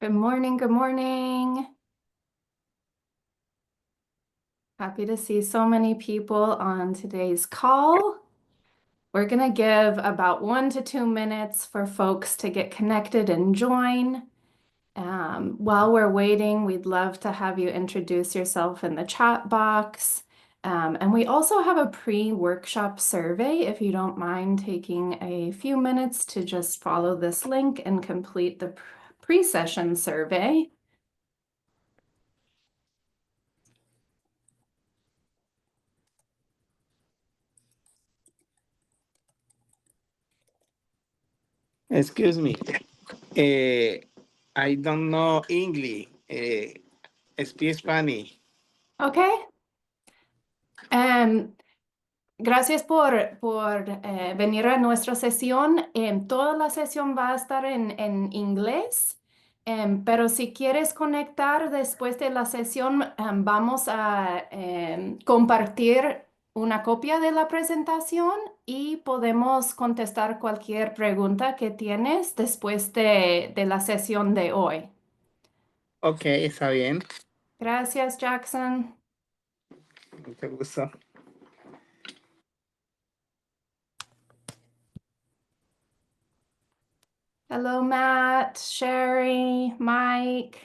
Good morning. Good morning. Happy to see so many people on today's call. We're going to give about 1 to 2 minutes for folks to get connected and join. While we're waiting, we'd love to have you introduce yourself in the chat box. And we also have a pre-workshop survey if you don't mind taking a few minutes to just follow this link and complete the pre-session survey. Excuse me. I don't know English. Speak Spanish. Okay. Gracias por venir a nuestra sesión. Toda la sesión va a estar en inglés, pero si quieres conectar después de la sesión, vamos a compartir una copia de la presentación y podemos contestar cualquier pregunta que tienes después de la sesión de hoy. Ok, está bien. Gracias, Jackson. Mucho gusto. Hello, Matt, Sherry, Mike,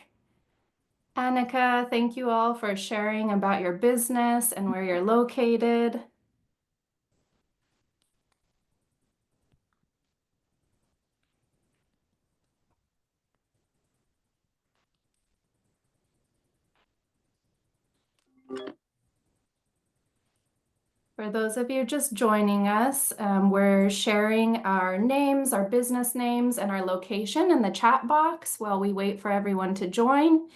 Annika. Thank you all for sharing about your business and where you're located. For those of you just joining us, we're sharing our names, our business names, and our location in the chat box while we wait for everyone to join.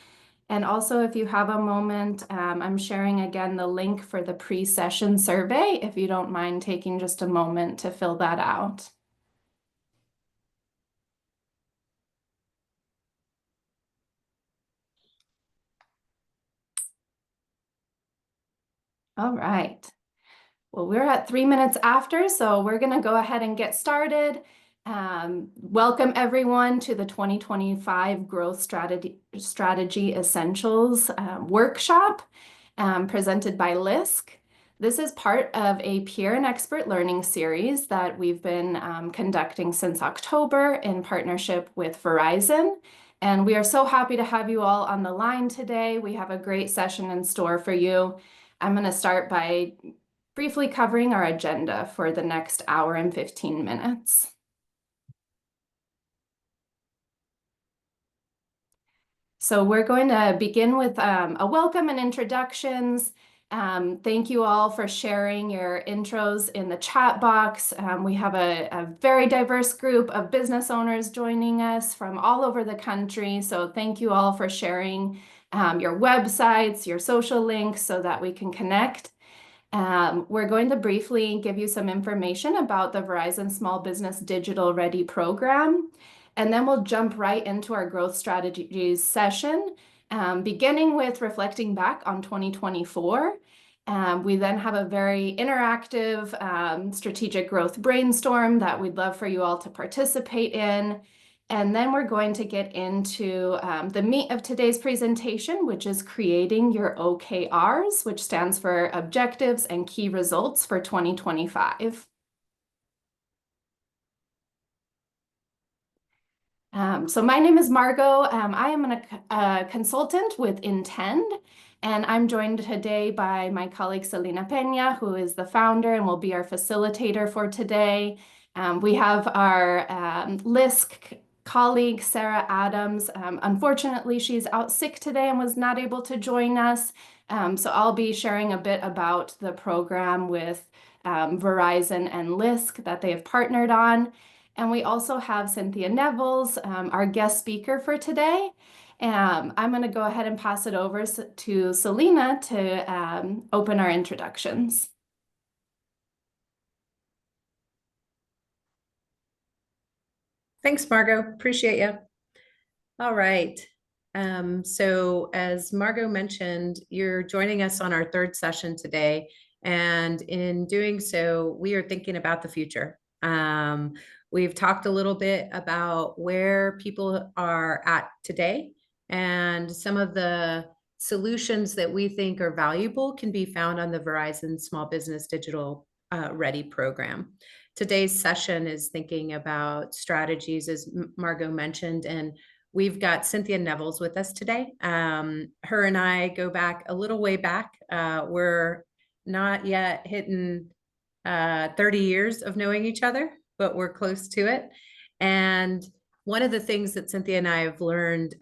And also, if you have a moment, I'm sharing again the link for the pre-session survey, if you don't mind taking just a moment to fill that out. All right. Well, we're at 3 minutes after, so we're going to go ahead and get started. Welcome everyone to the 2025 Growth Strategy Essentials workshop presented by LISC. This is part of a peer and expert learning series that we've been conducting since October in partnership with Verizon. And we are so happy to have you all on the line today. We have a great session in store for you. I'm going to start by briefly covering our agenda for the next hour and 15 minutes. So we're going to begin with a welcome and introductions. Thank you all for sharing your intros in the chat box. We have a very diverse group of business owners joining us from all over the country. So thank you all for sharing your websites, your social links so that we can connect. We're going to briefly give you some information about the Verizon Small Business Digital Ready program, and then we'll jump right into our growth strategies session, beginning with reflecting back on 2024. We then have a very interactive strategic growth brainstorm that we'd love for you all to participate in. And then we're going to get into the meat of today's presentation, which is creating your OKRs, which stands for Objectives and Key Results for 2025. So my name is Margot. I am a consultant with Intend, and I'm joined today by my colleague Selena Peña, who is the founder and will be our facilitator for today. We have our LISC colleague, Sarah Adams. Unfortunately, she's out sick today and was not able to join us. So I'll be sharing a bit about the program with Verizon and LISC that they have partnered on. And we also have Cynthia Nevels, our guest speaker for today. I'm going to go ahead and pass it over to Selena to open our introductions. Thanks, Margot. Appreciate you. All right. So as Margot mentioned, you're joining us on our third session today. And in doing so, we are thinking about the future. We've talked a little bit about where people are at today, and some of the solutions that we think are valuable can be found on the Verizon Small Business Digital Ready program. Today's session is thinking about strategies, as Margot mentioned, and we've got Cynthia Nevels with us today. Her and I go back a little way back. We're not yet hitting 30 years of knowing each other, but we're close to it. And one of the things that Cynthia and I have learned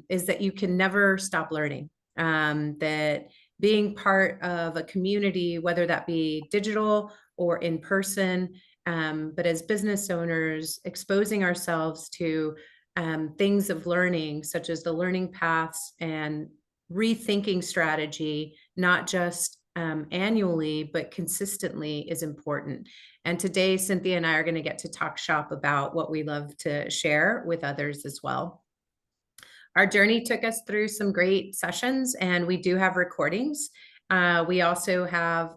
is that you can never stop learning. That being part of a community, whether that be digital or in person, but as business owners, exposing ourselves to things of learning, such as the learning paths and rethinking strategy, not just annually, but consistently, is important. And today, Cynthia and I are going to get to talk shop about what we love to share with others as well. Our journey took us through some great sessions, and we do have recordings. We also have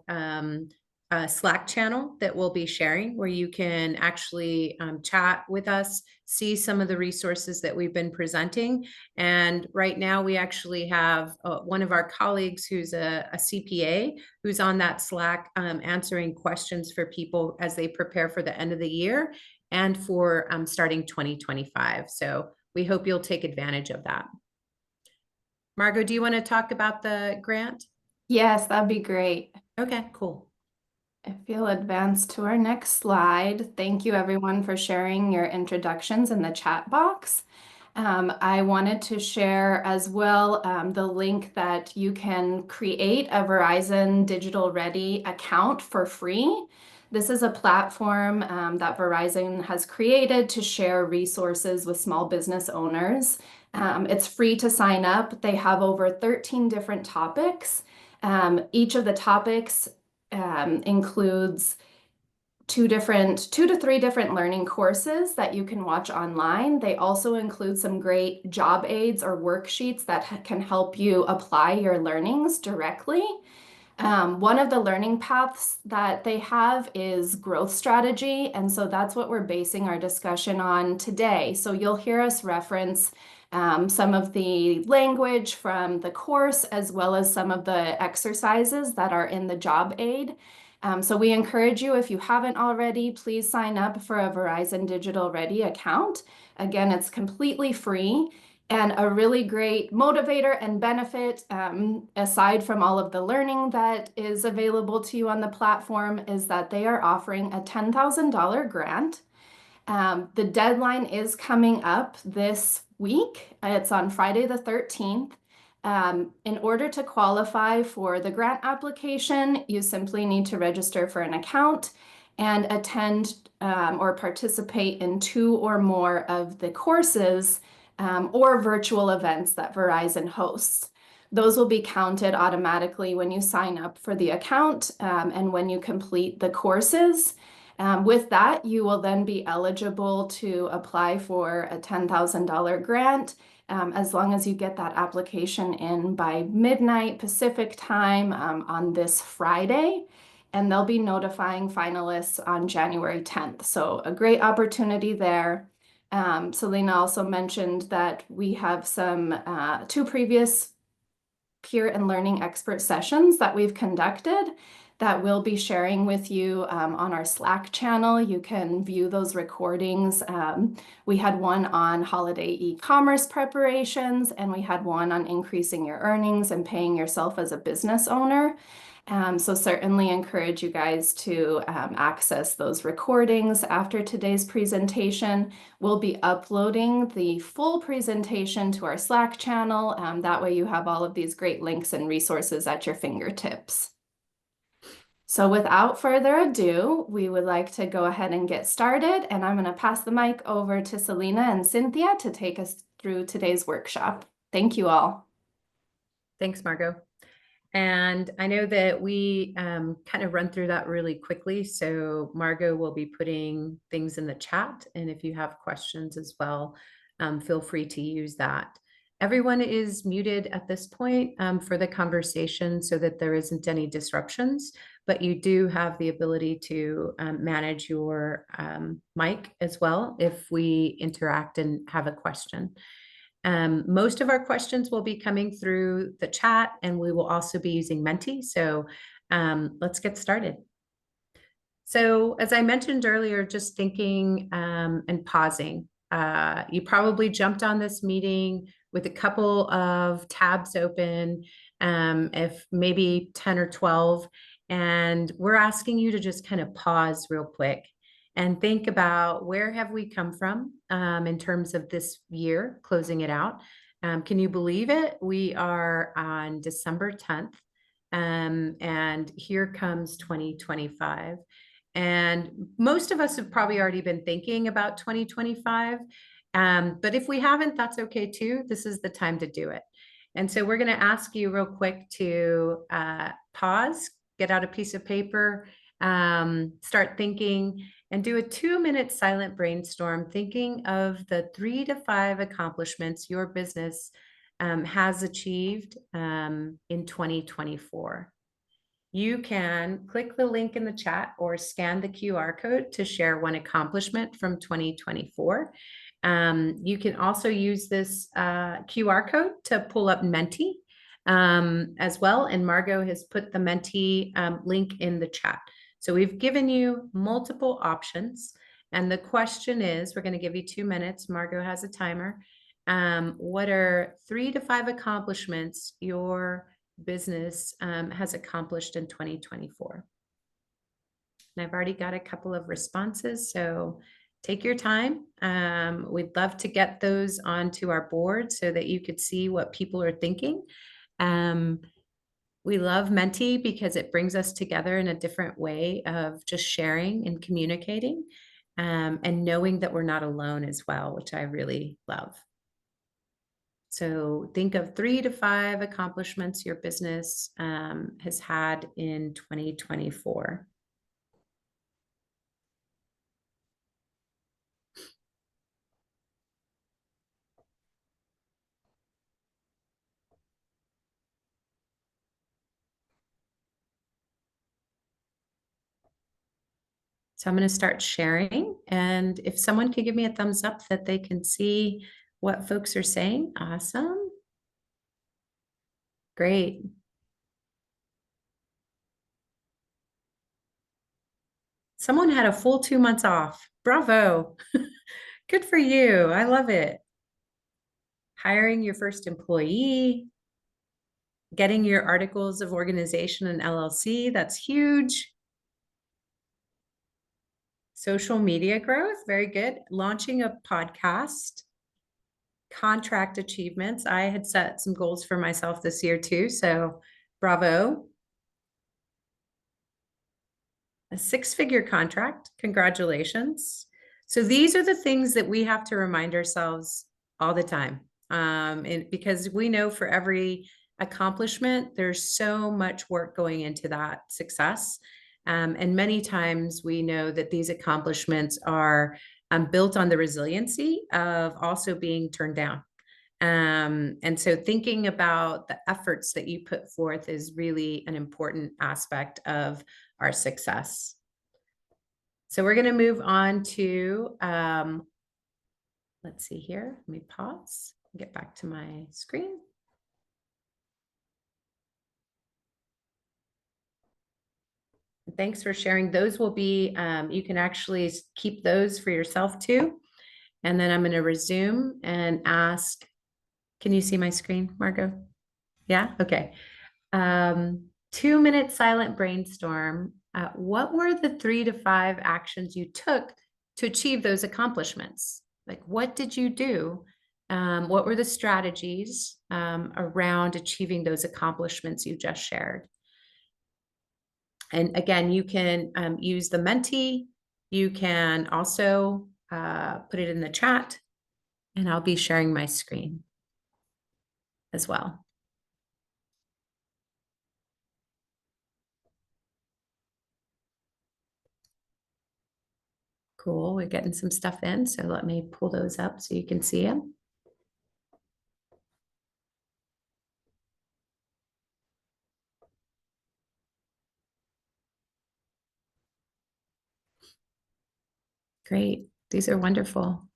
a Slack channel that we'll be sharing where you can actually chat with us, see some of the resources that we've been presenting. And right now we actually have one of our colleagues who's a CPA who's on that Slack answering questions for people as they prepare for the end of the year and for starting 2025. So we hope you'll take advantage of that. Margot, do you want to talk about the grant? Yes, that'd be great. Okay, cool. If you'll advance to our next slide. Thank you everyone for sharing your introductions in the chat box. I wanted to share as well the link that you can create a Verizon Digital Ready account for free. This is a platform that Verizon has created to share resources with small business owners. It's free to sign up. They have over 13 different topics. Each of the topics includes two to three different learning courses that you can watch online. They also include some great job aids or worksheets that can help you apply your learnings directly. One of the learning paths that they have is growth strategy, and so that's what we're basing our discussion on today. So you'll hear us reference some of the language from the course as well as some of the exercises that are in the job aid. So we encourage you, if you haven't already, please sign up for a Verizon Digital Ready account. Again, it's completely free. And a really great motivator and benefit, aside from all of the learning that is available to you on the platform, is that they are offering a $10,000 grant. The deadline is coming up this week. It's on Friday the 13th. In order to qualify for the grant application, you simply need to register for an account and attend or participate in 2 or more of the courses or virtual events that Verizon hosts. Those will be counted automatically when you sign up for the account and when you complete the courses. With that, you will then be eligible to apply for a $10,000 grant as long as you get that application in by midnight Pacific time on this Friday. And they'll be notifying finalists on January 10th. So a great opportunity there. Selena also mentioned that we have some 2 previous peer and learning expert sessions that we've conducted that we'll be sharing with you on our Slack channel. You can view those recordings. We had one on holiday e-commerce preparations, and we had one on increasing your earnings and paying yourself as a business owner. So certainly encourage you guys to access those recordings after today's presentation. We'll be uploading the full presentation to our Slack channel. That way you have all of these great links and resources at your fingertips. So without further ado, we would like to go ahead and get started, and I'm going to pass the mic over to Selena and Cynthia to take us through today's workshop. Thank you all. Thanks, Margot. And I know that we kind of run through that really quickly. So Margot will be putting things in the chat. And if you have questions as well, feel free to use that. Everyone is muted at this point for the conversation so that there isn't any disruptions, but you do have the ability to manage your mic as well if we interact and have a question. Most of our questions will be coming through the chat, and we will also be using Menti. So let's get started. So as I mentioned earlier, just thinking and pausing. You probably jumped on this meeting with a couple of tabs open, if maybe 10 or 12, and we're asking you to just kind of pause real quick and think about where have we come from in terms of this year, closing it out. Can you believe it? We are on December 10th, and here comes 2025. And most of us have probably already been thinking about 2025. But if we haven't, that's okay too. This is the time to do it. And so we're going to ask you real quick to pause, get out a piece of paper, start thinking, and do a 2-minute silent brainstorm, thinking of the 3 to 5 accomplishments your business has achieved in 2024. You can click the link in the chat or scan the QR code to share one accomplishment from 2024. You can also use this QR code to pull up Menti as well. And Margot has put the Menti link in the chat. So we've given you multiple options. And the question is, we're going to give you 2 minutes. Margot has a timer. What are 3 to 5 accomplishments your business has accomplished in 2024? And I've already got a couple of responses, so take your time. We'd love to get those onto our board so that you could see what people are thinking. We love Menti because it brings us together in a different way of just sharing and communicating, and knowing that we're not alone as well, which I really love. So think of 3 to 5 accomplishments your business has had in 2024. So I'm going to start sharing. And if someone could give me a thumbs up that they can see what folks are saying. Awesome. Great. Someone had a full 2 months off. Bravo. Good for you. I love it. Hiring your first employee, getting your articles of organization and LLC. That's huge. Social media growth. Very good. Launching a podcast. Contract achievements. I had set some goals for myself this year too. So bravo. A 6-figure contract. Congratulations. So these are the things that we have to remind ourselves all the time. And because we know for every accomplishment, there's so much work going into that success. And many times we know that these accomplishments are built on the resiliency of also being turned down. And so thinking about the efforts that you put forth is really an important aspect of our success. So we're going to move on to, let's see here. Let me pause, get back to my screen. Thanks for sharing. Those will be, you can actually keep those for yourself too. And then I'm going to resume and ask, can you see my screen, Margot? Yeah, okay. 2-minute silent brainstorm. What were the 3 to 5 actions you took to achieve those accomplishments? Like, what did you do? What were the strategies around achieving those accomplishments you just shared? And again, you can use the Menti. You can also put it in the chat, and I'll be sharing my screen as well. Cool, we're getting some stuff in, so let me pull those up so you can see them. Great. These are wonderful.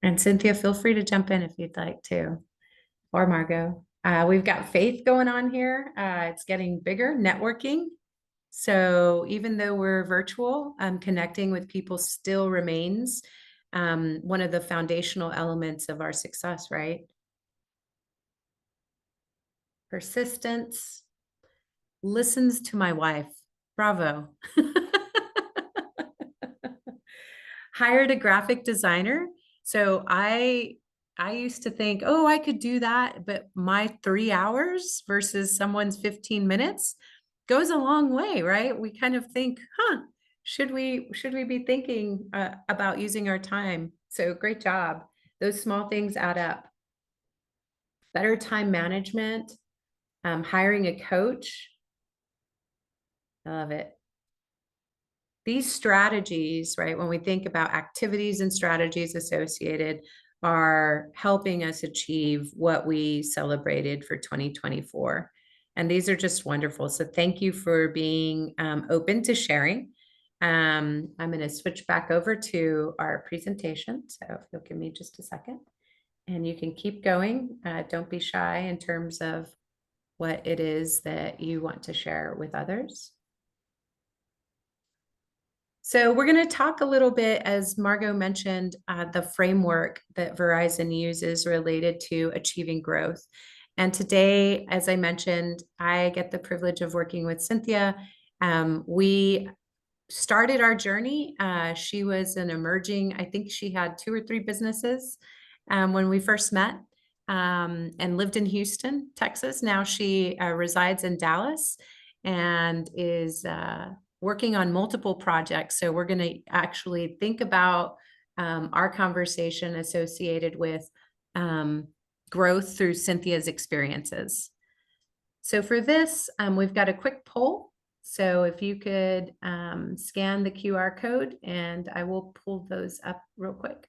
And Cynthia, feel free to jump in if you'd like to, or Margot. We've got Faith going on here. It's getting bigger, networking. So even though we're virtual, connecting with people still remains one of the foundational elements of our success, right? Persistence, listens to my wife. Bravo. Hired a graphic designer. So I used to think, oh, I could do that, but my 3 hours versus someone's 15 minutes goes a long way, right? We kind of think, should we be thinking about using our time? So great job. Those small things add up. Better time management, hiring a coach. I love it. These strategies, right, when we think about activities and strategies associated, are helping us achieve what we celebrated for 2024. And these are just wonderful. So thank you for being open to sharing. I'm going to switch back over to our presentation. So if you'll give me just a second, and you can keep going. Don't be shy in terms of what it is that you want to share with others. So we're going to talk a little bit, as Margot mentioned, the framework that Verizon uses related to achieving growth. And today, as I mentioned, I get the privilege of working with Cynthia. We started our journey. She was an emerging, I think she had 2 or 3 businesses when we first met, and lived in Houston, Texas. Now she resides in Dallas and is working on multiple projects. So we're going to actually think about our conversation associated with growth through Cynthia's experiences. So for this, we've got a quick poll. So if you could scan the QR code, and I will pull those up real quick.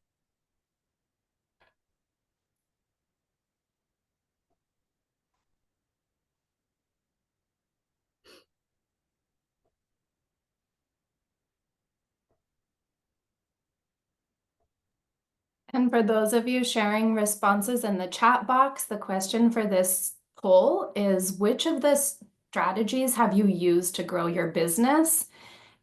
And for those of you sharing responses in the chat box, the question for this poll is, which of the strategies have you used to grow your business?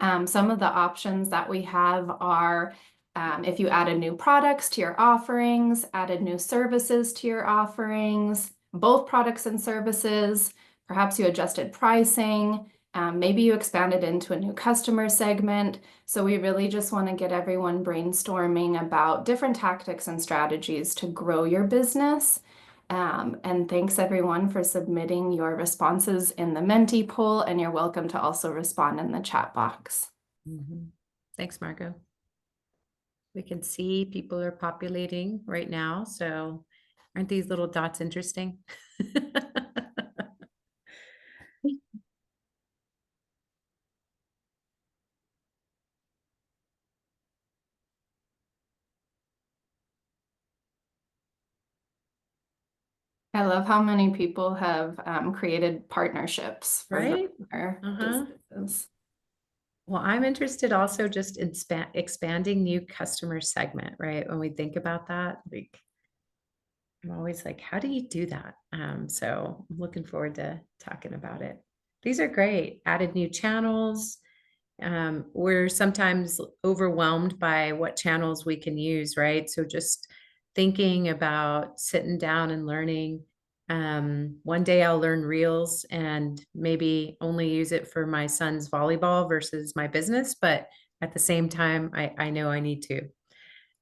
Some of the options that we have are if you added new products to your offerings, added new services to your offerings, both products and services, perhaps you adjusted pricing, maybe you expanded into a new customer segment. So we really just want to get everyone brainstorming about different tactics and strategies to grow your business. And thanks everyone for submitting your responses in the Menti poll, and you're welcome to also respond in the chat box. Thanks, Margot. We can see people are populating right now. So aren't these little dots interesting? I love how many people have created partnerships for Right? their businesses. Well, I'm interested also just in expanding new customer segment, right? When we think about that, like, I'm always like, how do you do that? So I'm looking forward to talking about it. These are great. Added new channels. We're sometimes overwhelmed by what channels we can use, right? So just thinking about sitting down and learning. One day I'll learn Reels and maybe only use it for my son's volleyball versus my business, but at the same time, I know I need to.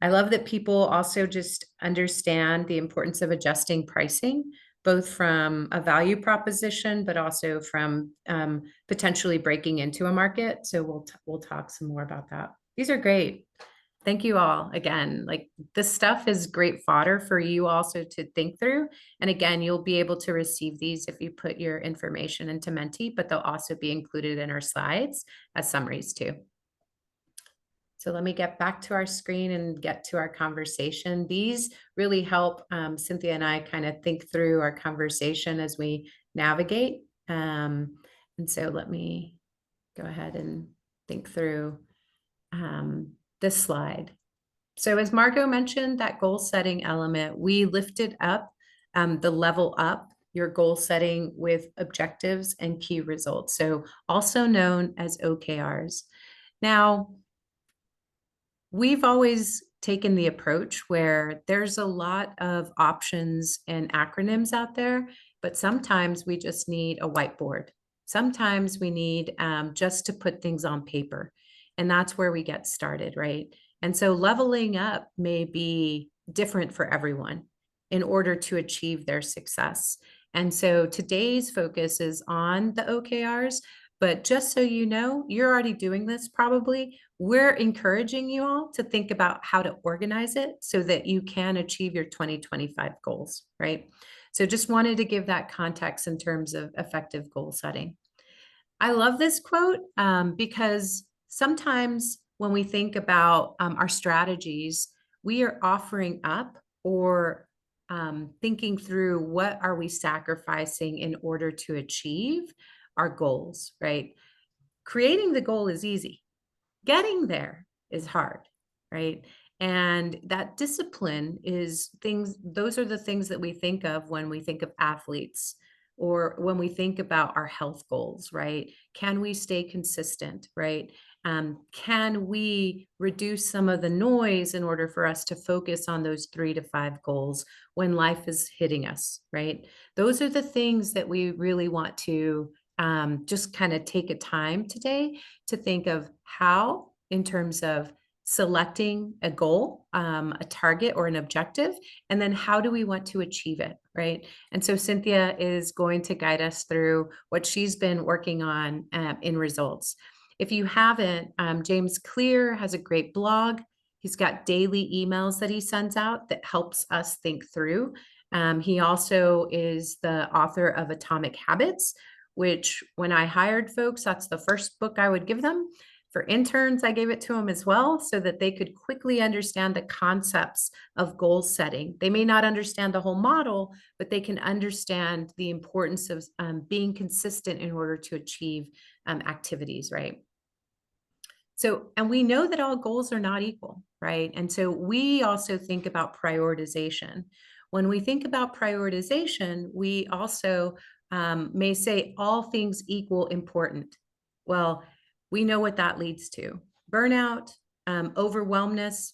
I love that people also just understand the importance of adjusting pricing, both from a value proposition, but also from potentially breaking into a market. So we'll talk some more about that. These are great. Thank you all again. Like, this stuff is great fodder for you also to think through. And again, you'll be able to receive these if you put your information into Menti, but they'll also be included in our slides as summaries too. So let me get back to our screen and get to our conversation. These really help Cynthia and I kind of think through our conversation as we navigate And so let me go ahead and think through this slide. So as Margot mentioned, that goal setting element, we lifted up the level up your goal setting with objectives and key results. So also known as OKRs. Now, we've always taken the approach where there's a lot of options and acronyms out there, but sometimes we just need a whiteboard. Sometimes we need just to put things on paper. And that's where we get started, right? And so leveling up may be different for everyone in order to achieve their success. And so today's focus is on the OKRs, but just so you know, you're already doing this probably. We're encouraging you all to think about how to organize it so that you can achieve your 2025 goals, right? So just wanted to give that context in terms of effective goal setting. I love this quote because sometimes when we think about our strategies, we are offering up or thinking through what are we sacrificing in order to achieve our goals, right? Creating the goal is easy. Getting there is hard, right? And that discipline is things, those are the things that we think of when we think of athletes or when we think about our health goals, right? Can we stay consistent, right? Can we reduce some of the noise in order for us to focus on those 3 to 5 goals when life is hitting us, right? Those are the things that we really want to just kind of take a time today to think of how, in terms of selecting a goal, a target or an objective, and then how do we want to achieve it, right? And so Cynthia is going to guide us through what she's been working on in results. If you haven't, James Clear has a great blog. He's got daily emails that he sends out that helps us think through. He also is the author of Atomic Habits, which when I hired folks, that's the first book I would give them. For interns, I gave it to them as well so that they could quickly understand the concepts of goal setting. They may not understand the whole model, but they can understand the importance of being consistent in order to achieve activities, right? So, and we know that all goals are not equal, right? And so we also think about prioritization. When we think about prioritization, we also may say all things equal important. Well, we know what that leads to. Burnout, overwhelmness.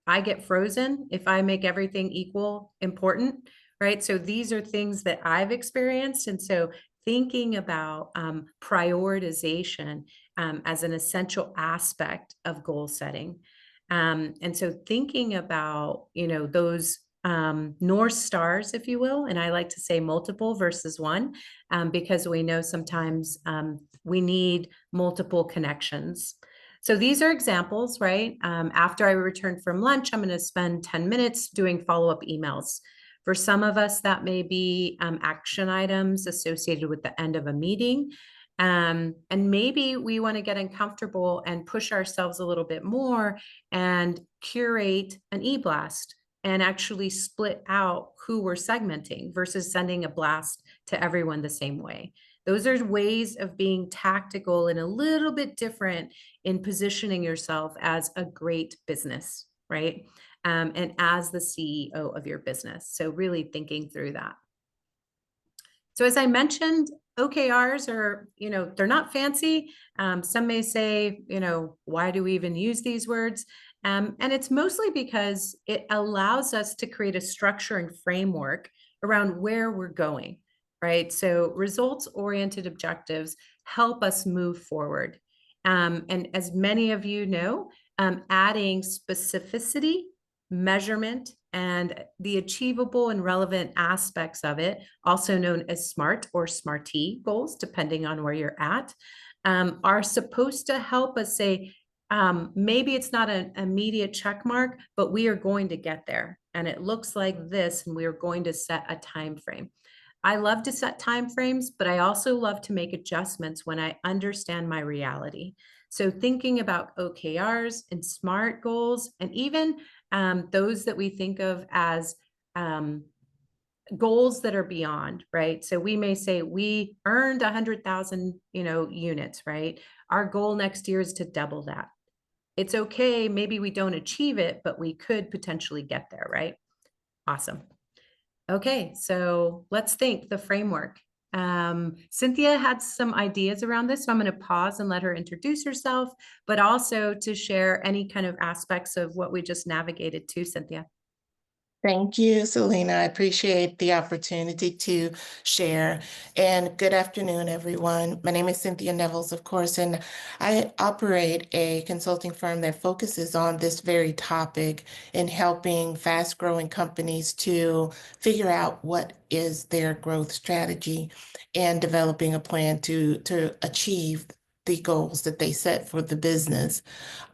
I get frozen if I make everything equal important, right? So these are things that I've experienced. And so thinking about prioritization as an essential aspect of goal setting. And so thinking about, you know, those North stars, if you will, and I like to say multiple versus one, because we know sometimes we need multiple connections. So these are examples, right? After I return from lunch, I'm going to spend 10 minutes doing follow-up emails. For some of us, that may be action items associated with the end of a meeting. And maybe we want to get uncomfortable and push ourselves a little bit more and curate an e-blast and actually split out who we're segmenting versus sending a blast to everyone the same way. Those are ways of being tactical and a little bit different in positioning yourself as a great business, right? And as the CEO of your business. So really thinking through that. So as I mentioned, OKRs are, you know, they're not fancy. Some may say, you know, why do we even use these words? And it's mostly because it allows us to create a structure and framework around where we're going, right? So results-oriented objectives help us move forward. And as many of you know, adding specificity, measurement, and the achievable and relevant aspects of it, also known as SMART or SMARTY goals, depending on where you're at, are supposed to help us say, maybe it's not an immediate check mark, but we are going to get there. And it looks like this, and we are going to set a time frame. I love to set time frames, but I also love to make adjustments when I understand my reality. So thinking about OKRs and SMART goals, and even those that we think of as goals that are beyond, right? So we may say we earned 100,000, units, right? Our goal next year is to double that. It's okay. Maybe we don't achieve it, but we could potentially get there, right? Awesome. Okay, so let's think the framework. Cynthia had some ideas around this, so I'm going to pause and let her introduce herself, but also to share any kind of aspects of what we just navigated to, Cynthia. Thank you, Selena. I appreciate the opportunity to share. And good afternoon, everyone. My name is Cynthia Nevels, of course, and I operate a consulting firm that focuses on this very topic in helping fast-growing companies to figure out what is their growth strategy and developing a plan to achieve the goals that they set for the business.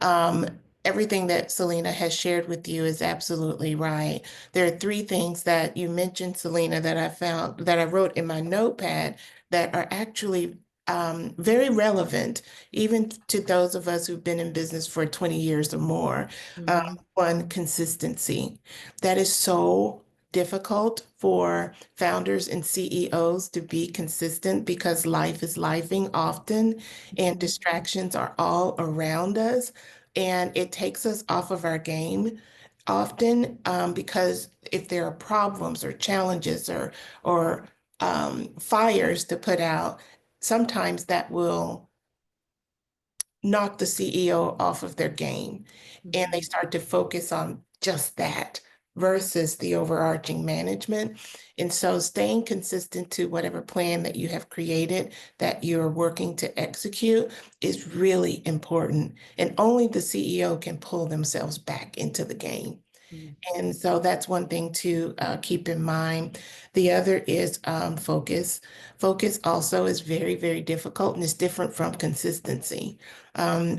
Um, Everything that Selena has shared with you is absolutely right. There are three things that you mentioned, Selena, that I found that I wrote in my notepad that are actually very relevant, even to those of us who've been in business for 20 years or more. One, consistency. That is so difficult for founders and CEOs to be consistent because life is lifing often and distractions are all around us. And it takes us off of our game often because if there are problems or challenges or fires to put out, sometimes that will knock the CEO off of their game and they start to focus on just that versus the overarching management. And so staying consistent to whatever plan that you have created that you're working to execute is really important. And only the CEO can pull themselves back into the game. And so that's one thing to keep in mind. The other is focus. Focus also is very, very difficult and it's different from consistency.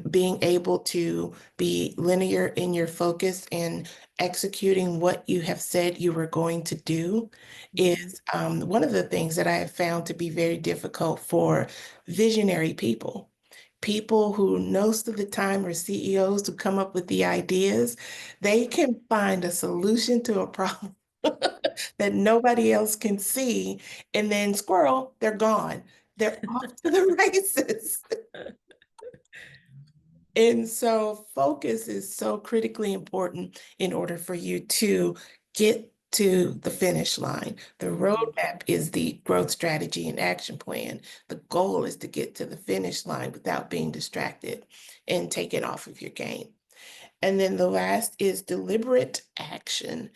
Being able to be linear in your focus and executing what you have said you were going to do is one of the things that I have found to be very difficult for visionary people. People who most of the time are CEOs who come up with the ideas, they can find a solution to a problem that nobody else can see. And then squirrel, they're gone. They're off to the races. And so focus is so critically important in order for you to get to the finish line. The roadmap is the growth strategy and action plan. The goal is to get to the finish line without being distracted and taken off of your game. And then the last is deliberate action.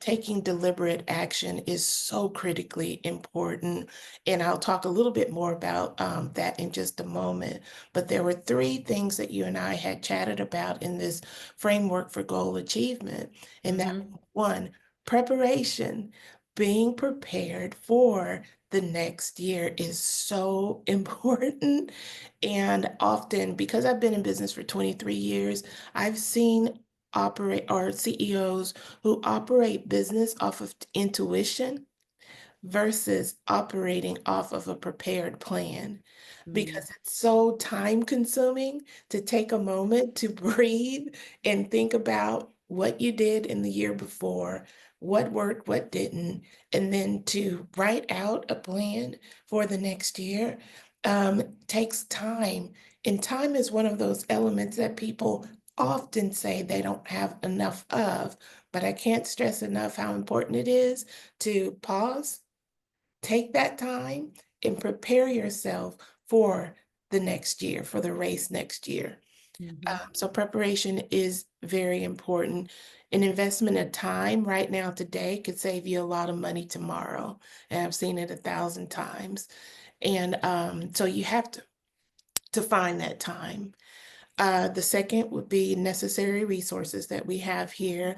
Taking deliberate action is so critically important. And I'll talk a little bit more about that in just a moment. But there were three things that you and I had chatted about in this framework for goal achievement. And that one, preparation, being prepared for the next year is so important. And often, because I've been in business for 23 years, I've seen CEOs who operate business off of intuition versus operating off of a prepared plan because it's so time consuming to take a moment to breathe and think about what you did in the year before, what worked, what didn't, and then to write out a plan for the next year takes time. And time is one of those elements that people often say they don't have enough of, but I can't stress enough how important it is to pause, take that time, and prepare yourself for the next year, for the race next year. So preparation is very important. An investment of time right now today could save you a lot of money tomorrow. And I've seen it 1,000 times. And so you have to find that time. The second would be necessary resources that we have here,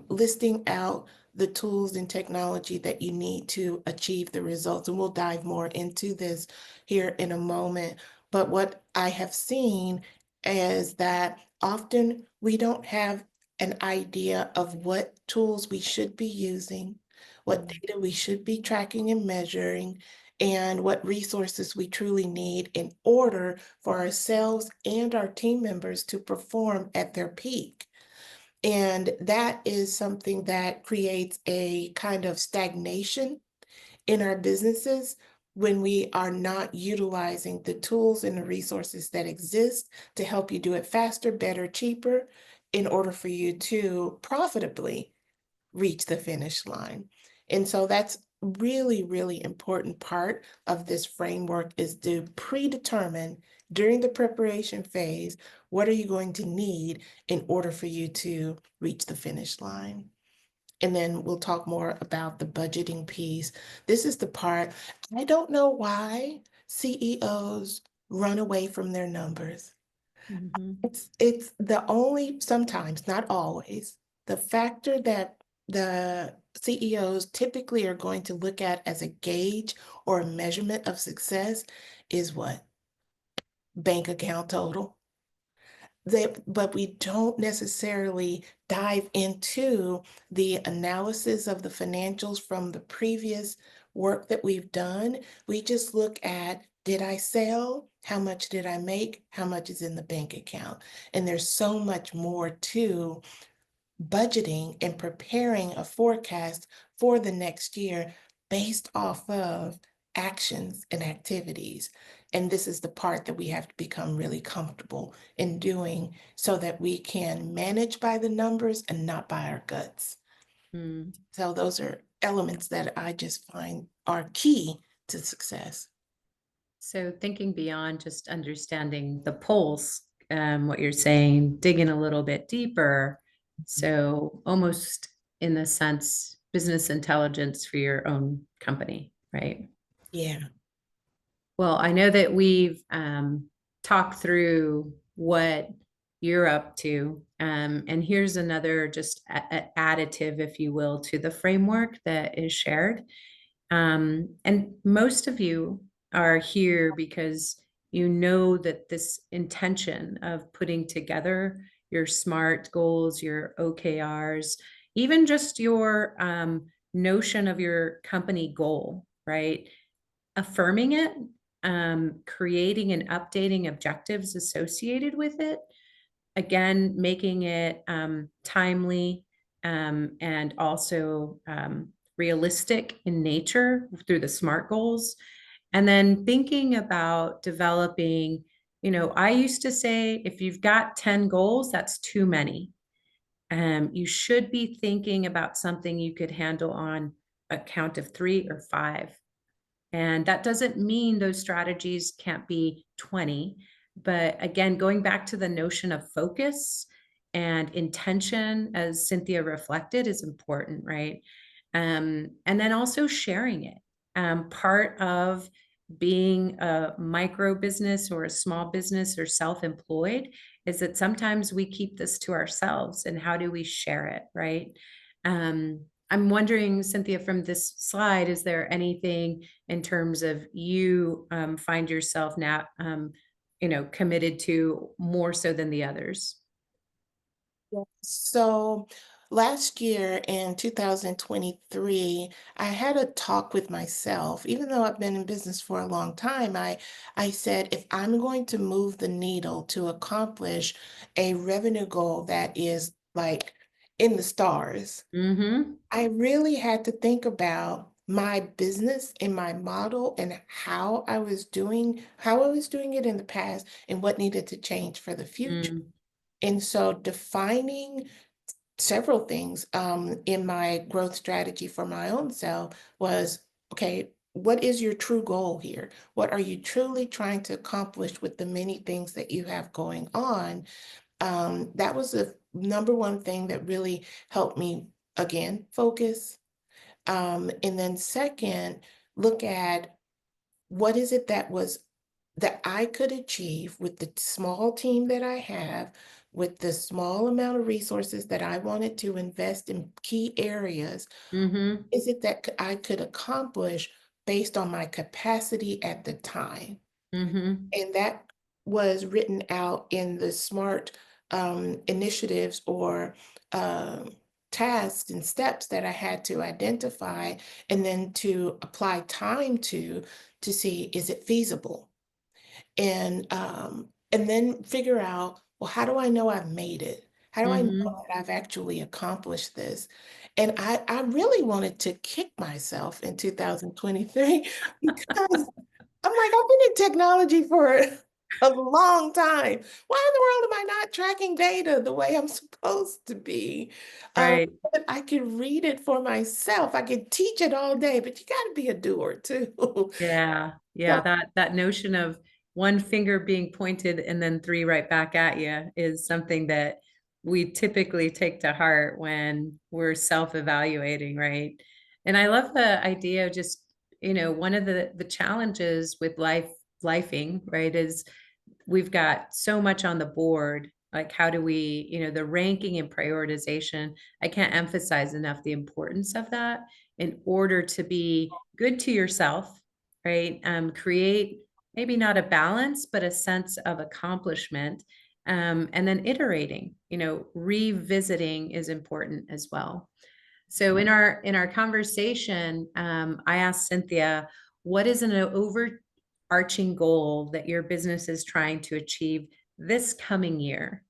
listing out the tools and technology that you need to achieve the results. And we'll dive more into this here in a moment. But what I have seen is that often we don't have an idea of what tools we should be using, what data we should be tracking and measuring, and what resources we truly need in order for ourselves and our team members to perform at their peak. And that is something that creates a kind of stagnation in our businesses when we are not utilizing the tools and the resources that exist to help you do it faster, better, cheaper, in order for you to profitably reach the finish line. And so that's really, really important part of this framework is to predetermine during the preparation phase, what are you going to need in order for you to reach the finish line? And then we'll talk more about the budgeting piece. This is the part, I don't know why CEOs run away from their numbers. Mhm. It's the only, sometimes, not always, the factor that the CEOs typically are going to look at as a gauge or a measurement of success is what? Bank account total. But we don't necessarily dive into the analysis of the financials from the previous work that we've done. We just look at, did I sell? How much did I make? How much is in the bank account? And there's so much more to budgeting and preparing a forecast for the next year based off of actions and activities. And this is the part that we have to become really comfortable in doing so that we can manage by the numbers and not by our guts. Mm. So those are elements that I just find are key to success. So thinking beyond just understanding the pulse, what you're saying, digging a little bit deeper. So almost in the sense, business intelligence for your own company, right? Yeah. Well, I know that we've talked through what you're up to. And here's another just additive, if you will, to the framework that is shared. And most of you are here because you know that this intention of putting together your SMART goals, your OKRs, even just your notion of your company goal, right? Affirming it, creating and updating objectives associated with it, again, making it timely and also realistic in nature through the SMART goals. And then thinking about developing, I used to say, if you've got 10 goals, that's too many. You should be thinking about something you could handle on a count of 3 or 5. And that doesn't mean those strategies can't be 20. But again, going back to the notion of focus and intention, as Cynthia reflected, is important, right? And then also sharing it. Part of being a micro business or a small business or self-employed is that sometimes we keep this to ourselves, and how do we share it, right? I'm wondering, Cynthia, from this slide, is there anything in terms of you find yourself now, committed to more so than the others? So last year in 2023, I had a talk with myself. Even though I've been in business for a long time, I said, if I'm going to move the needle to accomplish a revenue goal that is like in the stars, Mm-hmm. I really had to think about my business and my model and how I was doing it in the past and what needed to change for the future. Mm. And so defining several things in my growth strategy for my own self was, okay, what is your true goal here? What are you truly trying to accomplish with the many things that you have going on? That was the number one thing that really helped me, again, focus. And then second, look at what is it that I could achieve with the small team that I have, with the small amount of resources that I wanted to invest in key areas. Mm-hmm. Is it that I could accomplish based on my capacity at the time? Mm-hmm. And that was written out in the SMART initiatives or tasks and steps that I had to identify and then to apply time to see, is it feasible? And then figure out, well, how do I know I've made it? How do I know Mhm. that I've actually accomplished this? And I really wanted to kick myself in 2023 because I'm like, I've been in technology for a long time. Why in the world am I not tracking data the way I'm supposed to be? Right. But I can read it for myself. I can teach it all day, but you got to be a doer too. Yeah. Yeah. So That notion of one finger being pointed and then three right back at you is something that we typically take to heart when we're self-evaluating, right? And I love the idea of just, one of the challenges with lifing, right, is we've got so much on the board. Like, how do we, the ranking and prioritization, I can't emphasize enough the importance of that in order to be good to yourself, right? Create maybe not a balance, but a sense of accomplishment. And then iterating, revisiting is important as well. So in our conversation, I asked Cynthia, what is an overarching goal that your business is trying to achieve this coming year?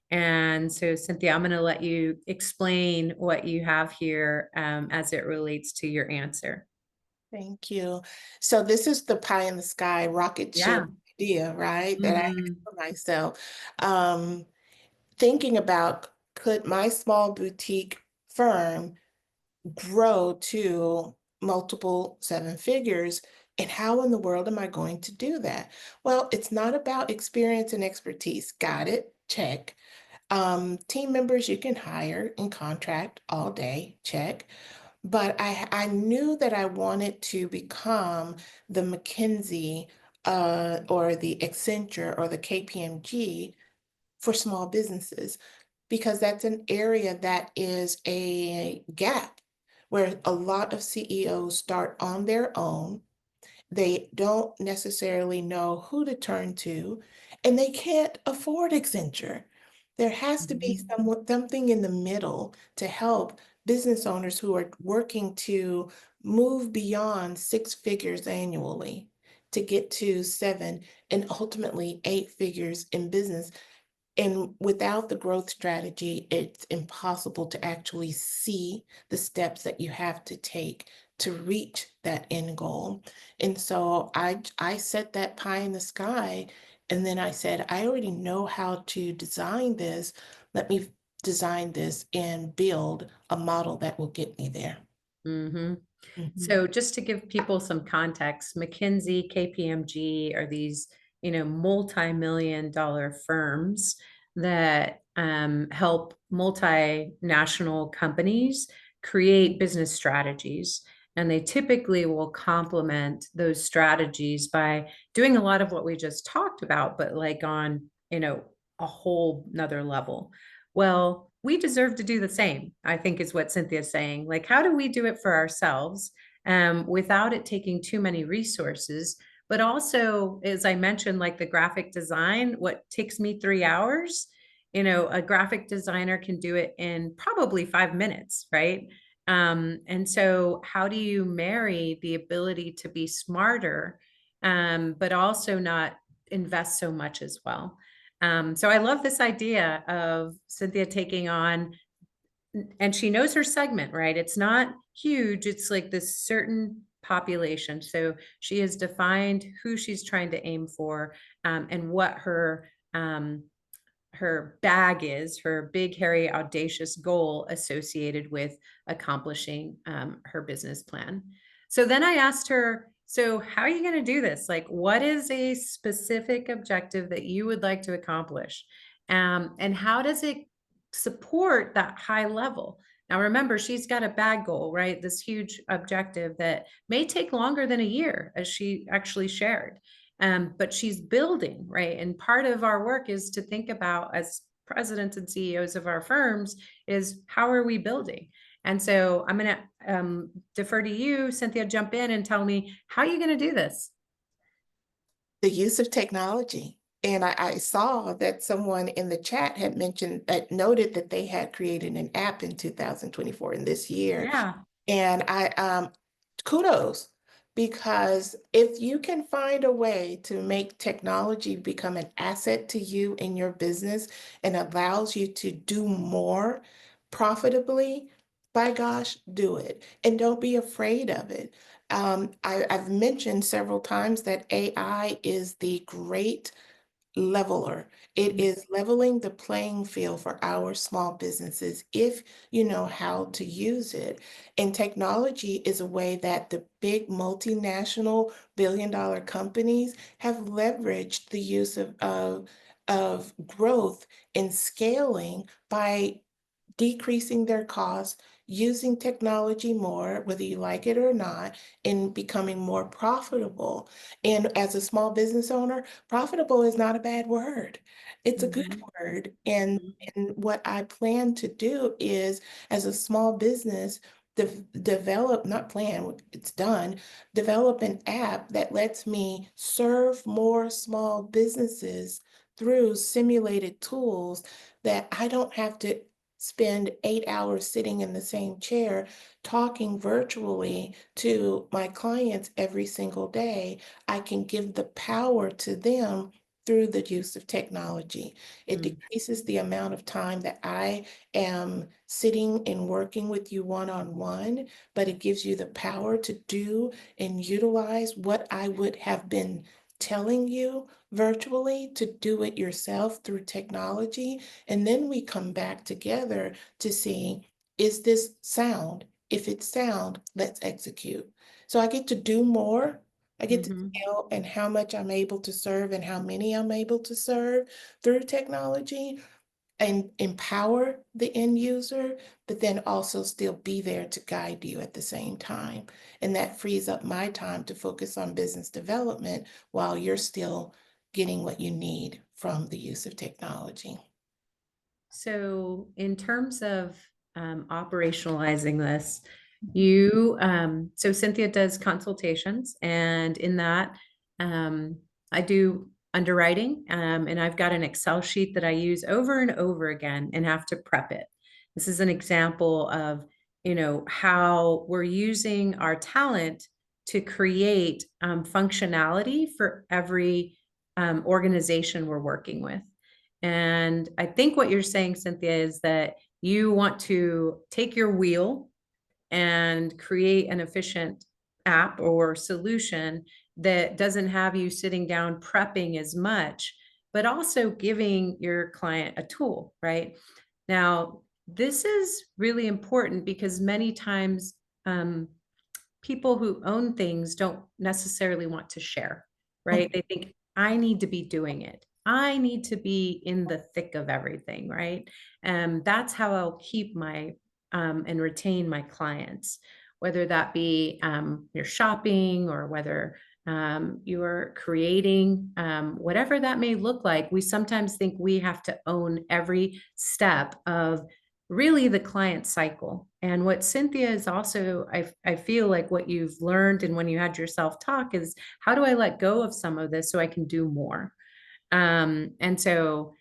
And so, Cynthia, I'm going to let you explain what you have here as it relates to your answer. thank you. So this is the pie in the sky rocket ship Yeah. idea, right? That I have Mhm. for myself. Thinking about, could my small boutique firm grow to multiple seven figures? And how in the world am I going to do that? Well, it's not about experience and expertise. Got it. Check. Team members you can hire and contract all day. Check. But I knew that I wanted to become the McKinsey or the Accenture or the KPMG for small businesses, because that's an area that is a gap where a lot of CEOs start on their own. They don't necessarily know who to turn to, and they can't afford Accenture. There has to be Mhm. something in the middle to help business owners who are working to move beyond six figures annually to get to seven and ultimately eight figures in business. And without the growth strategy, it's impossible to actually see the steps that you have to take to reach that end goal. And so I set that pie in the sky, and then I said, I already know how to design this. Let me design this and build a model that will get me there. Mhm. Mhm. So just to give people some context, McKinsey, KPMG are these, multi-million-dollar firms that help multinational companies create business strategies. And they typically will complement those strategies by doing a lot of what we just talked about, but like on, a whole nother level. Well, we deserve to do the same, I think is what Cynthia's saying. Like, how do we do it for ourselves without it taking too many resources? But also, as I mentioned, like the graphic design, what takes me 3 hours, a graphic designer can do it in probably 5 minutes, right? And so how do you marry the ability to be smarter, but also not invest so much as well? So I love this idea of Cynthia taking on, and she knows her segment, right? It's not huge. It's like this certain population. So she has defined who she's trying to aim for, and what her bag is, her big, hairy, audacious goal associated with accomplishing her business plan. So then I asked her, so how are you going to do this? Like, what is a specific objective that you would like to accomplish? And how does it support that high level? Now, remember, she's got a bag goal, right? This huge objective that may take longer than a year, as she actually shared. But she's building, right? And part of our work is to think about, as presidents and CEOs of our firms, is how are we building? And so I'm going to defer to you, Cynthia, jump in and tell me, how are you going to do this? The use of technology. And I saw that someone in the chat had mentioned, noted that they had created an app in 2024 in this year. Yeah. And kudos, because if you can find a way to make technology become an asset to you in your business and allows you to do more profitably, by gosh, do it. And don't be afraid of it. I've mentioned several times that AI is the great leveler. It is leveling the playing field for our small businesses if you know how to use it. And technology is a way that the big multinational billion-dollar companies have leveraged the use of growth and scaling by decreasing their costs, using technology more, whether you like it or not, and becoming more profitable. And as a small business owner, profitable is not a bad word. It's a good word. And what I plan to do is, as a small business, develop, not plan, it's done, develop an app that lets me serve more small businesses through simulated tools that I don't have to spend 8 hours sitting in the same chair talking virtually to my clients every single day. I can give the power to them through the use of technology. It decreases the amount of time that I am sitting and working with you one-on-one, but it gives you the power to do and utilize what I would have been telling you virtually to do it yourself through technology. And then we come back together to see, is this sound? If it's sound, let's execute. So I get to do more. I get to scale and how much I'm able to serve and how many I'm able to serve through technology and empower the end user, but then also still be there to guide you at the same time. And that frees up my time to focus on business development while you're still getting what you need from the use of technology. So in terms of operationalizing this, you, so Cynthia does consultations, and in that, I do underwriting, and I've got an Excel sheet that I use over and over again and have to prep it. This is an example of, how we're using our talent to create functionality for every organization we're working with. And I think what you're saying, Cynthia, is that you want to take your wheel and create an efficient app or solution that doesn't have you sitting down prepping as much, but also giving your client a tool, right? Now, this is really important because many times people who own things don't necessarily want to share, right? They think, I need to be doing it. I need to be in the thick of everything, right? And that's how I'll keep my and retain my clients, whether that be you're shopping or whether you're creating, whatever that may look like. We sometimes think we have to own every step of really the client cycle. And what Cynthia is also, I feel like what you've learned and when you had your self-talk is, how do I let go of some of this so I can do more? And so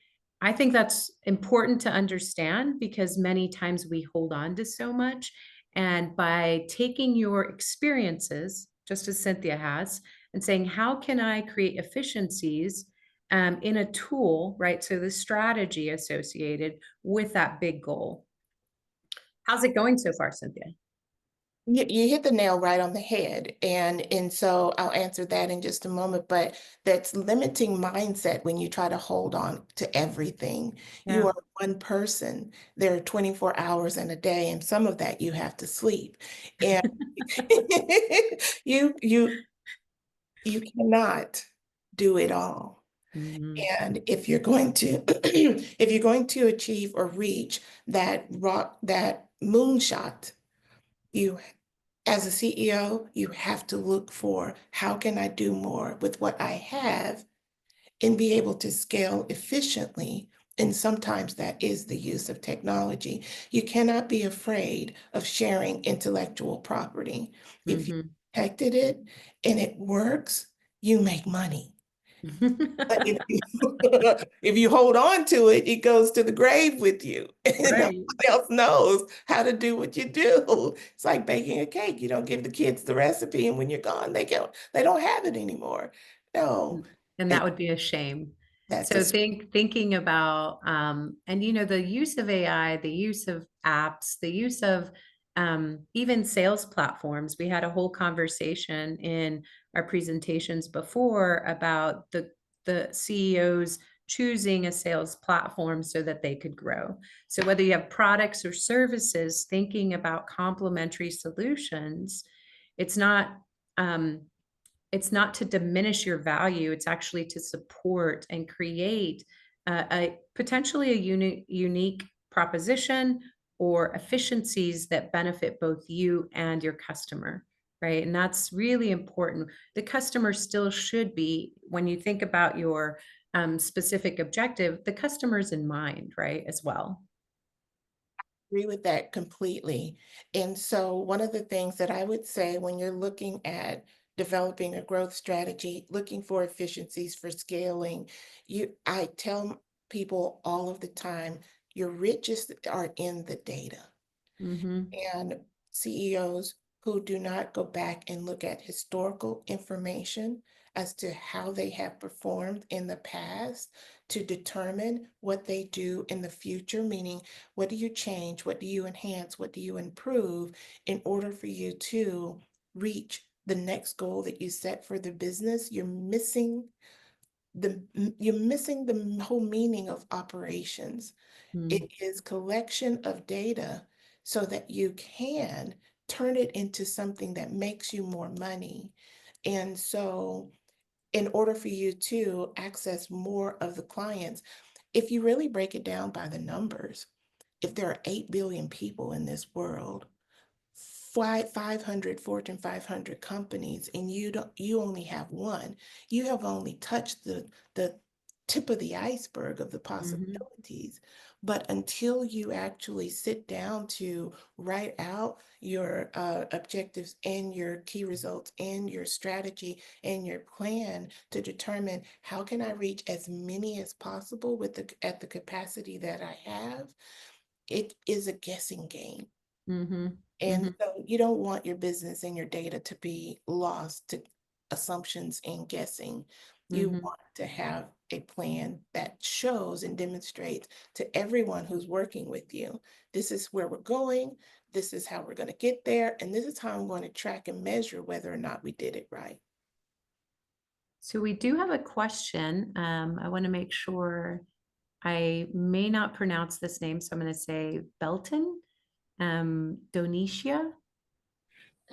I think that's important to understand because many times we hold on to so much. And by taking your experiences, just as Cynthia has, and saying, how can I create efficiencies in a tool, right? So the strategy associated with that big goal. How's it going so far, Cynthia? You hit the nail right on the head. And so I'll answer that in just a moment, but that's limiting mindset when you try to hold on to everything. You Yeah. are one person. There are 24 hours in a day, and some of that you have to sleep. And you cannot do it all. And if you're going to if you're going to achieve or reach that moonshot, you as a CEO, you have to look for how can I do more with what I have and be able to scale efficiently. And sometimes that is the use of technology. You cannot be afraid of sharing intellectual property. If you protected it and it works, you make money. But if you, if you hold on to it, it goes to the grave with you. And Right. nobody else knows how to do what you do. It's like baking a cake. You don't give the kids the recipe, and when you're gone, they don't have it anymore. No, And it, that would be a shame. that's So a thinking about, and you know, the use of AI, the use of apps, the use of even sales platforms. We had a whole conversation in our presentations before about the CEOs choosing a sales platform so that they could grow. So whether you have products or services, thinking about complementary solutions, it's not it's not to diminish your value. It's actually to support and create a potentially a unique proposition or efficiencies that benefit both you and your customer, right? And that's really important. The customer still should be, when you think about your specific objective, the customer's in mind, right, as well. agree with that completely. And so one of the things that I would say when you're looking at developing a growth strategy, looking for efficiencies for scaling, I tell people all of the time, your riches are in the data. Mm-hmm. And CEOs who do not go back and look at historical information as to how they have performed in the past to determine what they do in the future, meaning what do you change, what do you enhance, what do you improve in order for you to reach the next goal that you set for the business. You're missing the whole meaning of operations. It is collection of data so that you can turn it into something that makes you more money. And so in order for you to access more of the clients, if you really break it down by the numbers, if there are 8 billion people in this world, 500 Fortune 500 companies, and you only have one, you have only touched the tip of the iceberg of the Mm-hmm. possibilities. But until you actually sit down to write out your objectives and your key results and your strategy and your plan to determine how can I reach as many as possible at the capacity that I have, it is a guessing game. Mm-hmm. And Mm-hmm. so you don't want your business and your data to be lost to assumptions and guessing. You Mm-hmm. want to have a plan that shows and demonstrates to everyone who's working with you, this is where we're going, this is how we're going to get there, and this is how I'm going to track and measure whether or not we did it right. So we do have a question. I want to make sure I may not pronounce this name, so I'm going to say Belton, Donicia.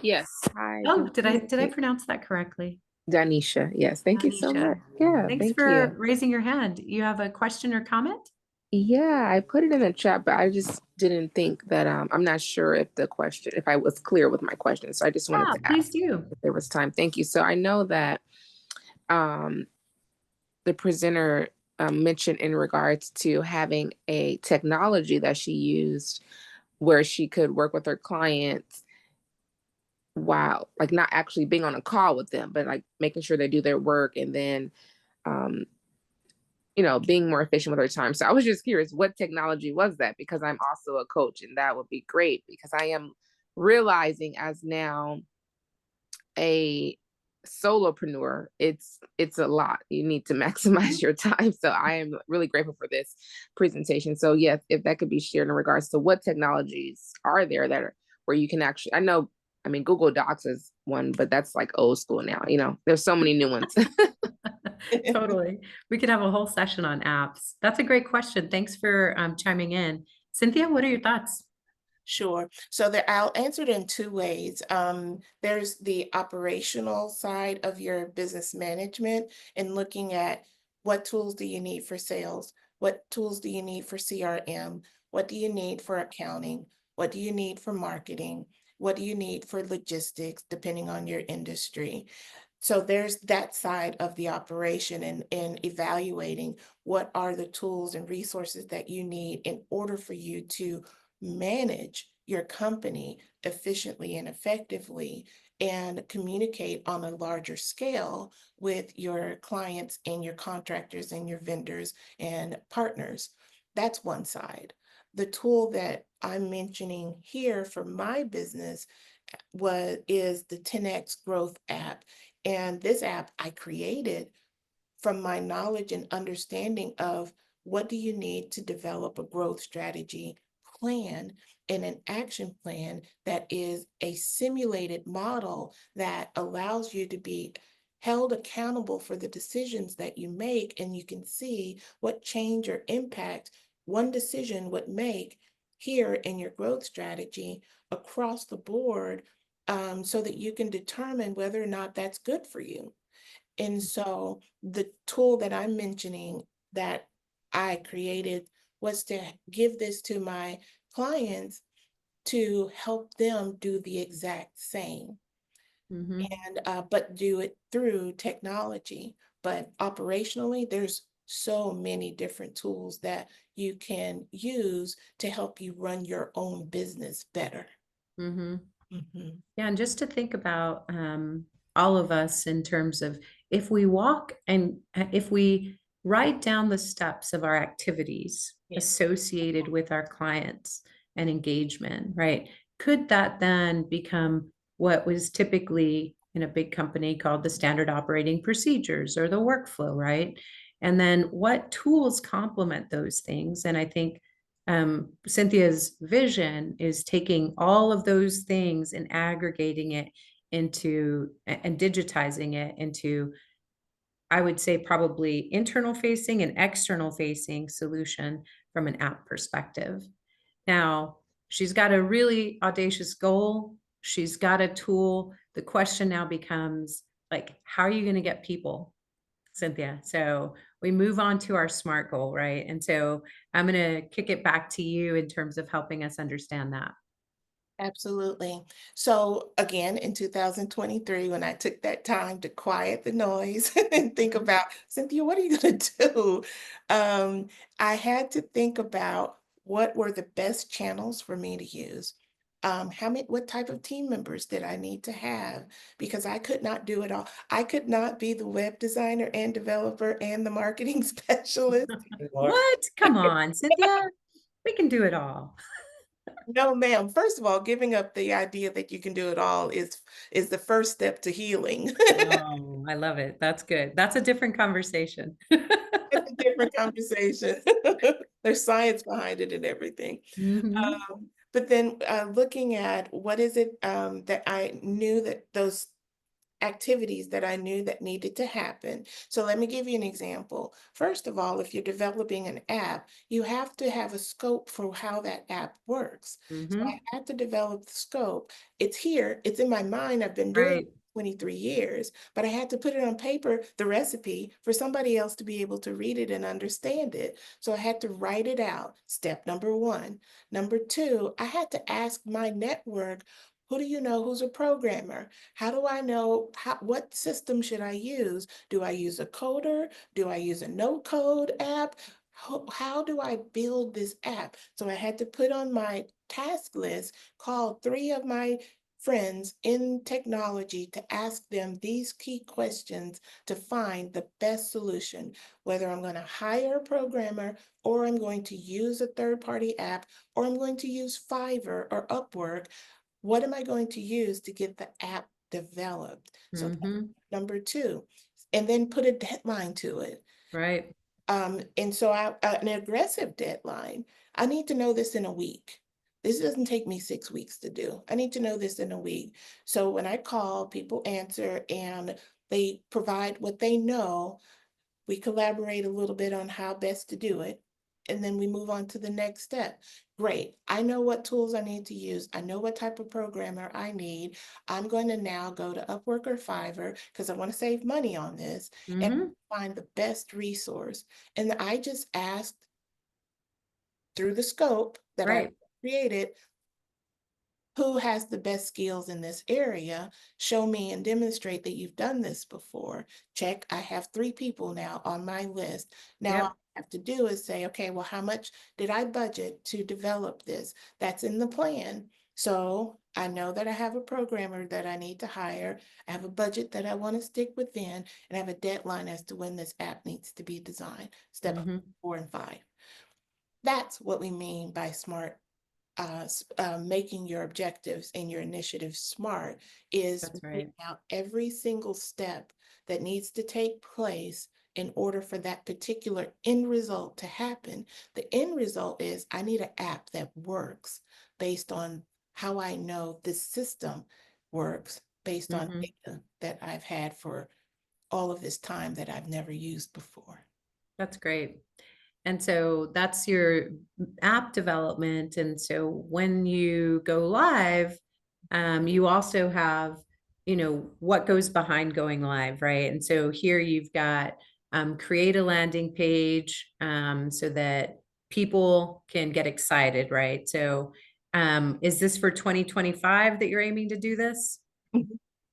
Yes. Hi, Oh, did I pronounce that correctly? Danisha. Yes. Thank you so Danisha. much. Yeah. Thanks Thank for you. raising your hand. You have a question or comment? Yeah, I put it in the chat, but I just didn't think that I'm not sure if I was clear with my question. So I just wanted Yeah, to please ask do. if there was time. Thank you. So I know that um the presenter mentioned in regards to having a technology that she used where she could work with her clients while like not actually being on a call with them, but like making sure they do their work and then um, being more efficient with her time. So I was just curious, what technology was that? Because I'm also a coach, and that would be great because I am realizing as now a solopreneur, it's a lot. You need to maximize your time. So I am really grateful for this presentation. So yes, if that could be shared in regards to what technologies are there that are where you can actually, I mean, Google Docs is one, but that's like old school now. There's so many new ones. Totally. We could have a whole session on apps. That's a great question. Thanks for chiming in. Cynthia, what are your thoughts? Sure. So I'll answer it in two ways. There's the operational side of your business management and looking at what tools do you need for sales? What tools do you need for CRM? What do you need for accounting? What do you need for marketing? What do you need for logistics, depending on your industry? So there's that side of the operation and evaluating what are the tools and resources that you need in order for you to manage your company efficiently and effectively and communicate on a larger scale with your clients and your contractors and your vendors and partners. That's one side. The tool that I'm mentioning here for my business is the 10X Growth app. And this app I created from my knowledge and understanding of what do you need to develop a growth strategy plan and an action plan that is a simulated model that allows you to be held accountable for the decisions that you make, and you can see what change or impact one decision would make here in your growth strategy across the board, so that you can determine whether or not that's good for you. And so the tool that I'm mentioning that I created was to give this to my clients to help them do the exact same, Mhm. and but do it through technology. But operationally, there's so many different tools that you can use to help you run your own business better. Mhm. Mhm. Yeah, and just to think about all of us in terms of if we walk and if we write down the steps of our activities Yeah. associated with our clients and engagement, right? Could that then become what was typically in a big company called the standard operating procedures or the workflow, right? And then what tools complement those things? And I think Cynthia's vision is taking all of those things and aggregating it into and digitizing it into, I would say, probably internal facing and external facing solution from an app perspective. Now, she's got a really audacious goal. She's got a tool. The question now becomes like, how are you going to get people, Cynthia? So we move on to our SMART goal, right? And so I'm going to kick it back to you in terms of helping us understand that. Absolutely. So again, in 2023, when I took that time to quiet the noise and think about, Cynthia, what are you going to do? I had to think about what were the best channels for me to use. What type of team members did I need to have? Because I could not do it all. I could not be the web designer and developer and the marketing specialist. What? Come on, Cynthia. We can do it all. No, ma'am. First of all, giving up the idea that you can do it all is the first step to healing. Oh, I love it. That's good. That's a different conversation. It's a different conversation. There's science behind it and everything. Mhm. But then looking at what is it that I knew that those activities that I knew that needed to happen. So let me give you an example. First of all, if you're developing an app, you have to have a scope for how that app works. So I Mhm. had to develop the scope. It's here, it's in my mind. I've been doing Right. it 23 years, but I had to put it on paper, the recipe, for somebody else to be able to read it and understand it. So I had to write it out. Step number one. Number two, I had to ask my network, who do you know who's a programmer? How do I know what system should I use? Do I use a coder? Do I use a no code app? How do I build this app? So I had to put on my task list, call 3 of my friends in technology to ask them these key questions to find the best solution, whether I'm going to hire a programmer or I'm going to use a third-party app or I'm going to use Fiverr or Upwork. What am I going to use to get the app developed? So that's Mhm. number two, and then put a deadline to it. Right. And so an aggressive deadline. I need to know this in a week. This doesn't take me 6 weeks to do. I need to know this in a week. So when I call, people answer and they provide what they know. We collaborate a little bit on how best to do it, and then we move on to the next step. Great. I know what tools I need to use. I know what type of programmer I need. I'm going to now go to Upwork or Fiverr because I want to save money on this and Mhm. find the best resource. And I just asked through the scope that I Right. created, who has the best skills in this area? Show me and demonstrate that you've done this before. Check, I have 3 people now on my list. Now all Yep. I have to do is say, okay, well, how much did I budget to develop this? That's in the plan. So I know that I have a programmer that I need to hire. I have a budget that I want to stick within, and I have a deadline as to when this app needs to be designed. Step Mhm. 4 and 5. That's what we mean by smart. Making your objectives and your initiatives smart is That's writing right. out every single step that needs to take place in order for that particular end result to happen. The end result is I need an app that works based on how I know this system works, based on Mhm. data that I've had for all of this time that I've never used before. That's great. And so that's your app development. And so when you go live, you also have, what goes behind going live, right? And so here you've got create a landing page so that people can get excited, right? So is this for 2025 that you're aiming to do this?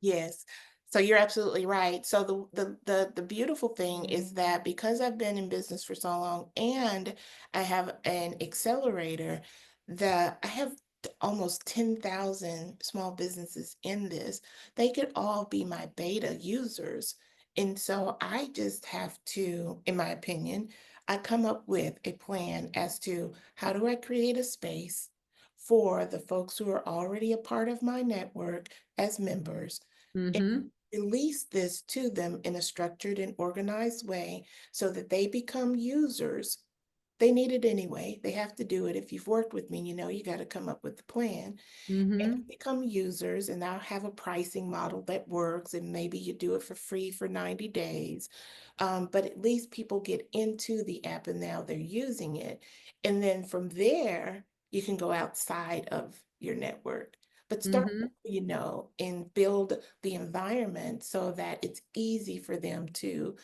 Yes. So you're absolutely right. So the beautiful thing is that because I've been in business for so long and I have an accelerator, that I have almost 10,000 small businesses in this, they could all be my beta users. And so I just have to, in my opinion, I come up with a plan as to how do I create a space for the folks who are already a part of my network as members and Mm-hmm. release this to them in a structured and organized way so that they become users. They need it anyway. They have to do it. If you've worked with me, you know you got to come up with the plan and Mm-hmm. become users, and I'll have a pricing model that works, and maybe you do it for free for 90 days. But at least people get into the app and now they're using it. And then from there, you can go outside of your network. But start, Mm-hmm. and build the environment so that it's easy for them to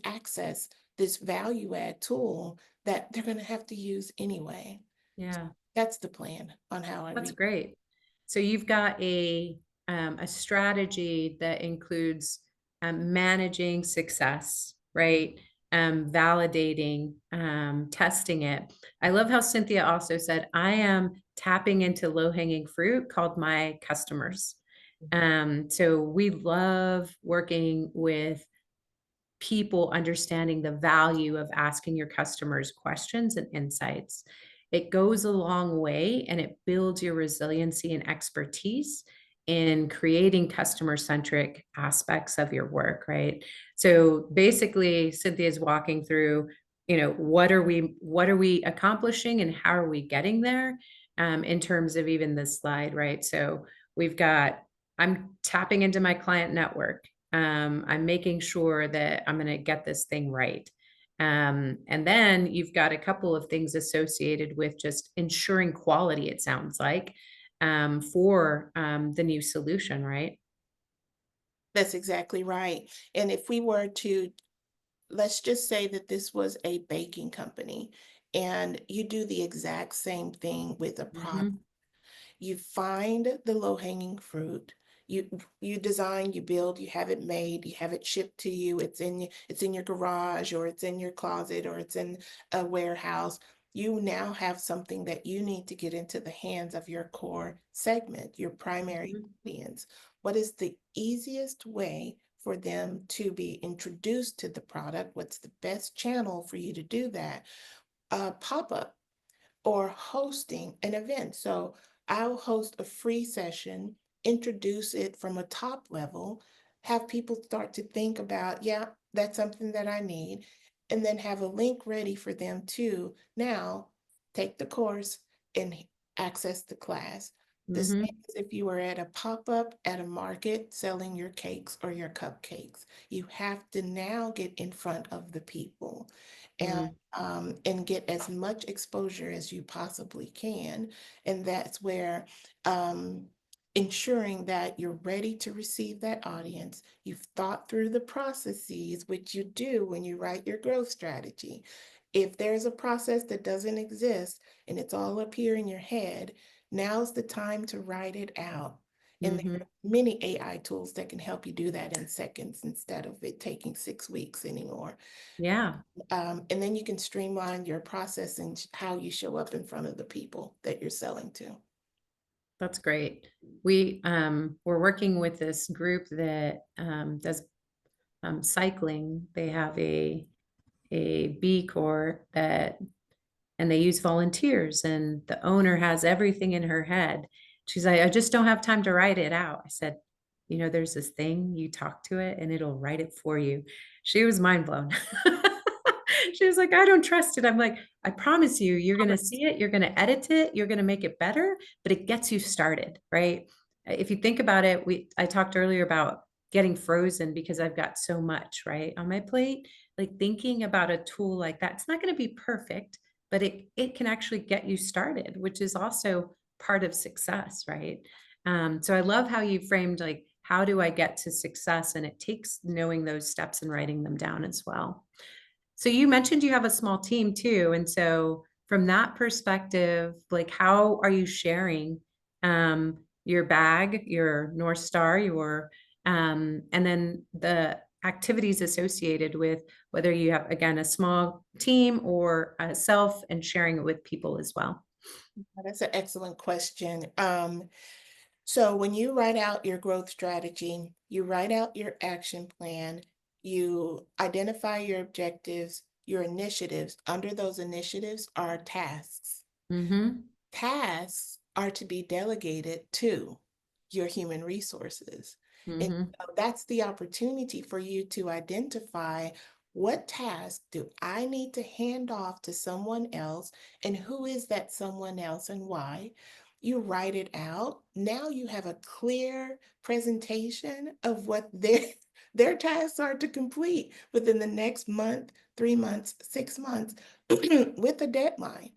access this value add tool that they're going to have to use anyway. Yeah. That's the plan on how I That's read. great. So you've got a strategy that includes managing success, right? Validating, testing it. I love how Cynthia also said, I am tapping into low-hanging fruit called my customers. So we love working with people understanding the value of asking your customers questions and insights. It goes a long way and it builds your resiliency and expertise in creating customer centric aspects of your work, right? So basically, Cynthia's walking through, what are we accomplishing and how are we getting there in terms of even this slide, right? So we've got, I'm tapping into my client network. I'm making sure that I'm going to get this thing right. And then you've got a couple of things associated with just ensuring quality, it sounds like, for the new solution, right? That's exactly right. And if we were to, let's just say that this was a baking company and you do the exact same thing with a product. Mm-hmm. You find the low-hanging fruit. You design, you build, you have it made, you have it shipped to you. It's in your garage, or it's in your closet, or it's in a warehouse. You now have something that you need to get into the hands of your core segment, your primary audience. What is the easiest way for them to be introduced to the product? What's the best channel for you to do that? Pop-up or hosting an event. So I'll host a free session, introduce it from a top level, have people start to think about, yeah, that's something that I need, and then have a link ready for them to now take the course and access the class. The Mm-hmm. same as if you were at a pop-up at a market selling your cakes or your cupcakes. You have to now get in front of the people and get as much exposure as you possibly can. And that's where ensuring that you're ready to receive that audience. You've thought through the processes, which you do when you write your growth strategy. If there's a process that doesn't exist and it's all up here in your head, now's the time to write it out. And Mm-hmm. there are many AI tools that can help you do that in seconds instead of it taking 6 weeks anymore. Yeah. And then you can streamline your process and how you show up in front of the people that you're selling to. That's great. We're working with this group that does cycling. They have a B Corps and they use volunteers, and the owner has everything in her head. She's like, I just don't have time to write it out. I said, you know, there's this thing, you talk to it and it'll write it for you. She was mind blown. She was like, I don't trust it. I'm like, I promise you, you're going to see it, you're going to edit it, you're going to make it better, but it gets you started, right? If you think about it, I talked earlier about getting frozen because I've got so much, right, on my plate. Like thinking about a tool like that, it's not going to be perfect, but it can actually get you started, which is also part of success, right? So I love how you framed like, how do I get to success? And it takes knowing those steps and writing them down as well. So you mentioned you have a small team too. And so from that perspective, like how are you sharing your bag, your North Star, and then the activities associated with whether you have, again, a small team or a self, and sharing it with people as well? That's an excellent question. So when you write out your growth strategy, you write out your action plan, you identify your objectives, your initiatives. Under those initiatives are tasks. Mm-hmm. Tasks are to be delegated to your human resources. And Mm-hmm. so that's the opportunity for you to identify what task do I need to hand off to someone else, and who is that someone else and why. You write it out. Now you have a clear presentation of what their tasks are to complete within the next month, 3 months, 6 months, with a deadline.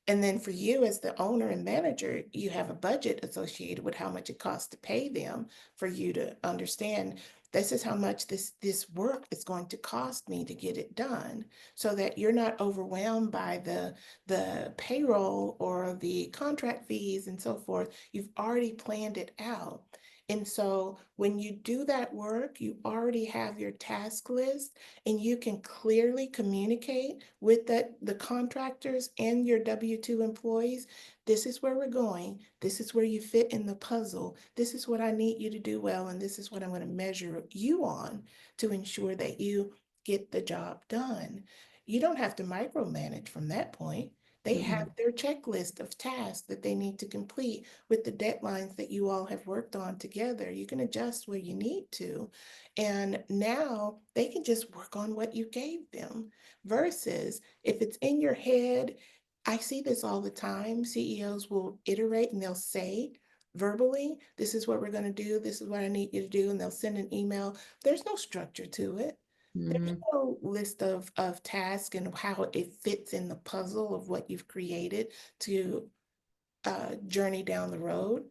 And then for you as the owner and manager, you have a budget associated with how much it costs to pay them, for you to understand this is how much this work is going to cost me to get it done, so that you're not overwhelmed by the payroll or the contract fees and so forth. You've already planned it out. And so when you do that work, you already have your task list, and you can clearly communicate with the contractors and your W-2 employees. This is where we're going. This is where you fit in the puzzle. This is what I need you to do well, and this is what I'm going to measure you on to ensure that you get the job done. You don't have to micromanage from that point. They have their checklist of tasks that they need to complete with the deadlines that you all have worked on together. You can adjust where you need to. And now they can just work on what you gave them. Versus if it's in your head, I see this all the time. CEOs will iterate and they'll say verbally, this is what we're going to do. This is what I need you to do. And they'll send an email. There's no structure to it. There's no list of tasks and how it fits in the puzzle of what you've created to journey down the road.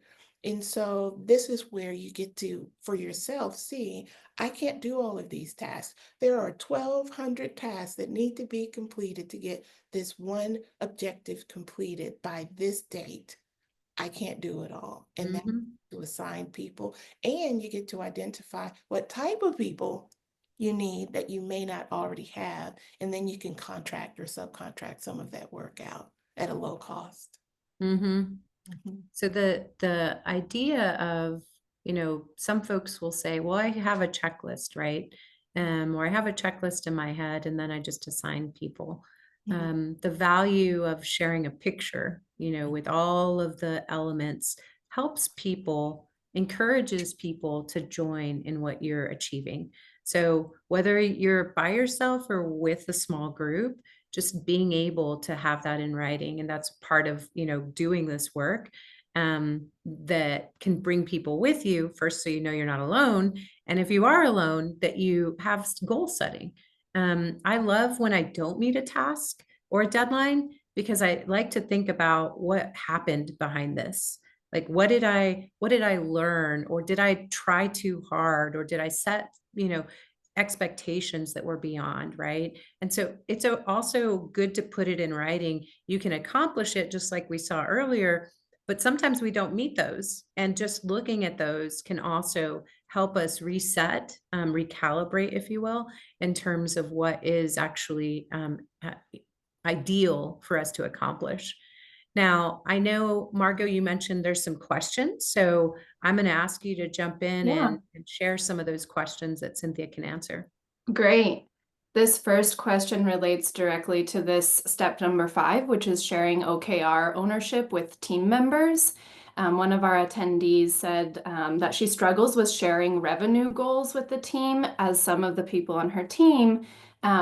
And so this is where you get to, for yourself, see, I can't do all of these tasks. There are 1,200 tasks that need to be completed to get this one objective completed by this date. I can't do it all. And that's to assign people. And you get to identify what type of people you need that you may not already have. And then you can contract or subcontract some of that work out at a low cost. Mm-hmm. So the idea of, you know, some folks will say, well, I have a checklist, right? Or I have a checklist in my head, and then I just assign people. The value of sharing a picture, you know, with all of the elements helps people, encourages people to join in what you're achieving. So whether you're by yourself or with a small group, just being able to have that in writing, and that's part of, you know, doing this work, that can bring people with you first, so you know you're not alone, and if you are alone, that you have goal setting. I love when I don't meet a task or a deadline, because I like to think about what happened behind this. Like, what did I learn, or did I try too hard, or did I set, you know, expectations that were beyond, right? And so it's also good to put it in writing. You can accomplish it just like we saw earlier, but sometimes we don't meet those. And just looking at those can also help us reset, recalibrate, if you will, in terms of what is actually ideal for us to accomplish. Now, I know, Margot, you mentioned there's some questions, so I'm going to ask you to jump in Yeah. and share some of those questions that Cynthia can answer. Great. This first question relates directly to this step number 5, which is sharing OKR ownership with team members. One of our attendees said that she struggles with sharing revenue goals with the team, as some of the people on her team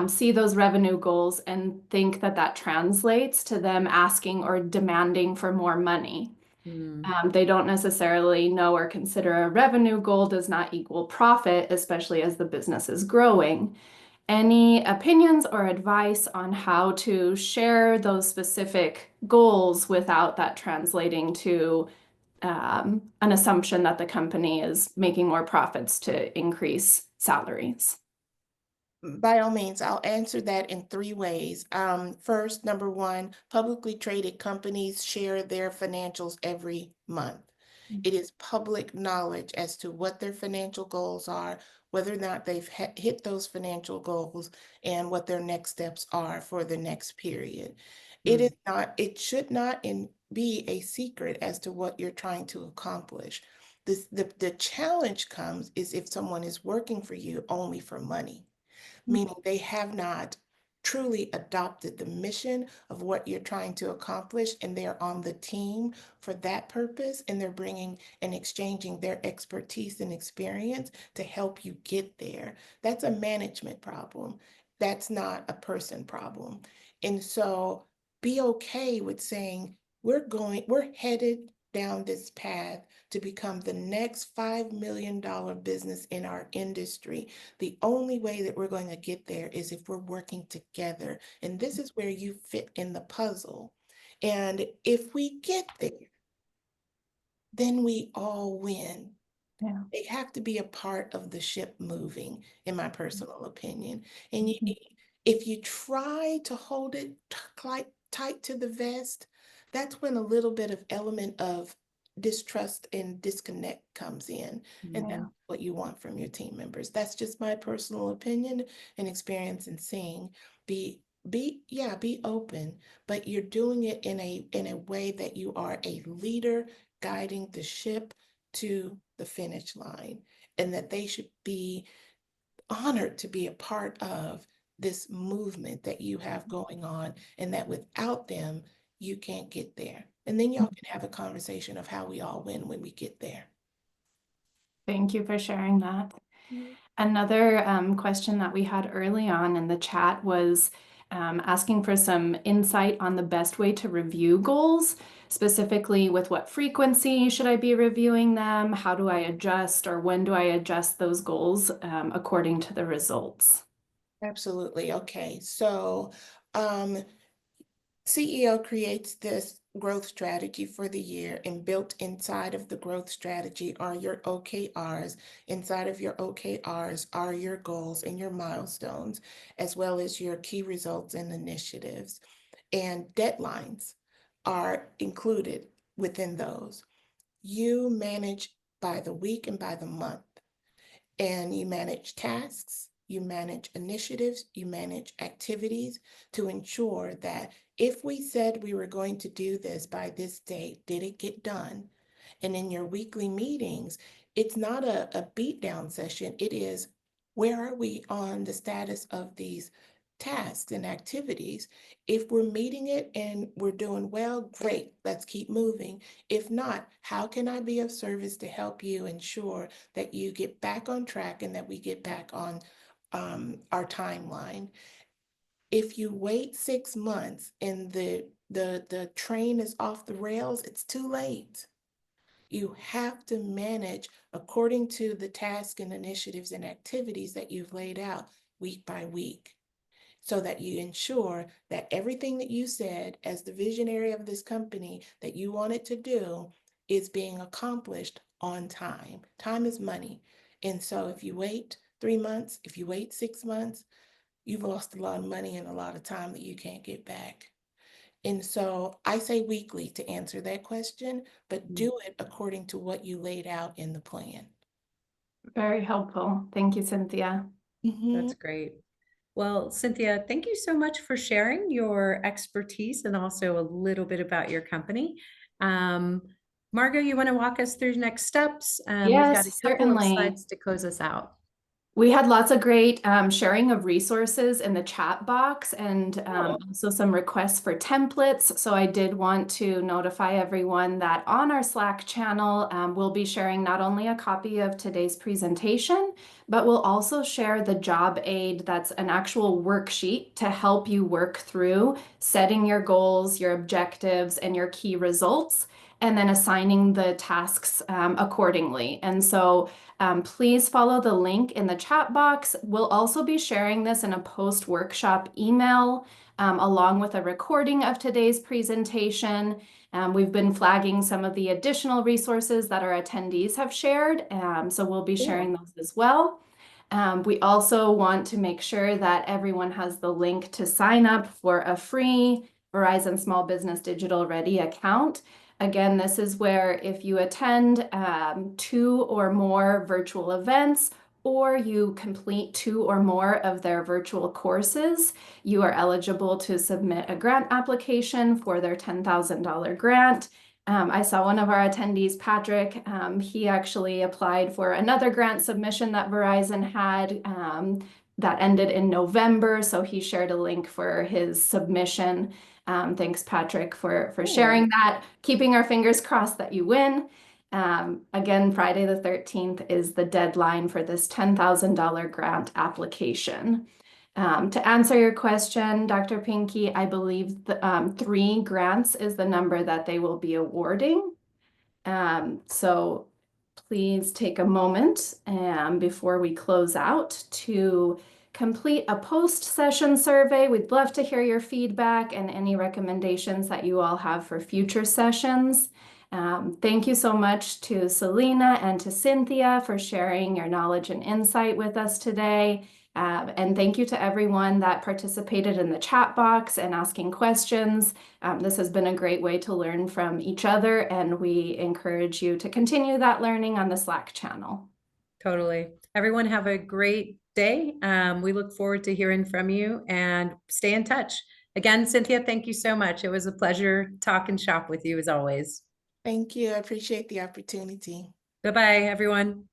see those revenue goals and think that that translates to them asking or demanding for more money. They don't necessarily know or consider a revenue goal does not equal profit, especially as the business is growing. Any opinions or advice on how to share those specific goals without that translating to an assumption that the company is making more profits to increase salaries? By all means, I'll answer that in 3 ways. First, number 1, publicly traded companies share their financials every month. It is public knowledge as to what their financial goals are, whether or not they've hit those financial goals, and what their next steps are for the next period. It should not be a secret as to what you're trying to accomplish. The challenge comes is if someone is working for you only for money, meaning they have not truly adopted the mission of what you're trying to accomplish, and they're on the team for that purpose, and they're bringing and exchanging their expertise and experience to help you get there. That's a management problem. That's not a person problem. And so be okay with saying, we're headed down this path to become the next $5 million business in our industry. The only way that we're going to get there is if we're working together. And this is where you fit in the puzzle. And if we get there, then we all win. Yeah. They have to be a part of the ship moving, in my personal opinion. And if you try to hold it tight to the vest, that's when a little bit of element of distrust and disconnect comes in. And that's what you want from your team members. That's just my personal opinion and experience in seeing. Be open, but you're doing it in a way that you are a leader guiding the ship to the finish line, and that they should be honored to be a part of this movement that you have going on, and that without them, you can't get there. And then y'all can have a conversation of how we all win when we get there. Thank you for sharing that. Another question that we had early on in the chat was asking for some insight on the best way to review goals, specifically with what frequency should I be reviewing them? How do I adjust, or when do I adjust those goals according to the results? Absolutely. Okay. So CEO creates this growth strategy for the year, and built inside of the growth strategy are your OKRs. Inside of your OKRs are your goals and your milestones, as well as your key results and initiatives. And deadlines are included within those. You manage by the week and by the month, and you manage tasks, you manage initiatives, you manage activities to ensure that if we said we were going to do this by this date, did it get done? And in your weekly meetings, it's not a beat down session. It is, where are we on the status of these tasks and activities? If we're meeting it and we're doing well, great, let's keep moving. If not, how can I be of service to help you ensure that you get back on track and that we get back on our timeline? If you wait 6 months and the train is off the rails, it's too late. You have to manage according to the tasks and initiatives and activities that you've laid out week by week, so that you ensure that everything that you said as the visionary of this company that you wanted to do is being accomplished on time. Time is money. And so if you wait 3 months, if you wait 6 months, you've lost a lot of money and a lot of time that you can't get back. And so I say weekly to answer that question, but do it according to what you laid out in the plan. Very helpful. Thank you, Cynthia. That's great. Well, Cynthia, thank you so much for sharing your expertise and also a little bit about your company. Margot, you want to walk us through next steps? We've got a Yes, couple of certainly. slides to close us out. We had lots of great sharing of resources in the chat box and also some requests for templates. So I did want to notify everyone that on our Slack channel, we'll be sharing not only a copy of today's presentation, but we'll also share the job aid that's an actual worksheet to help you work through setting your goals, your objectives, and your key results, and then assigning the tasks accordingly. And so please follow the link in the chat box. We'll also be sharing this in a post-workshop email along with a recording of today's presentation. We've been flagging some of the additional resources that our attendees have shared, so we'll be sharing those as well. We also want to make sure that everyone has the link to sign up for a free Verizon Small Business Digital Ready account. Again, this is where if you attend 2 or more virtual events, or you complete 2 or more of their virtual courses, you are eligible to submit a grant application for their $10,000 grant. I saw one of our attendees, Patrick, he actually applied for another grant submission that Verizon had that ended in November, so he shared a link for his submission. Thanks, Patrick, for sharing that. Keeping our fingers crossed that you win. Again, Friday the 13th is the deadline for this $10,000 grant application. To answer your question, Dr. Pinky, I believe the, 3 grants is the number that they will be awarding. So please take a moment before we close out to complete a post-session survey. We'd love to hear your feedback and any recommendations that you all have for future sessions. Thank you so much to Selena and to Cynthia for sharing your knowledge and insight with us today. And thank you to everyone that participated in the chat box and asking questions. This has been a great way to learn from each other, and we encourage you to continue that learning on the Slack channel. Totally. Everyone have a great day. We look forward to hearing from you and stay in touch. Again, Cynthia, thank you so much. It was a pleasure talk and shop with you as always. Thank you. I appreciate the opportunity. Bye-bye, everyone.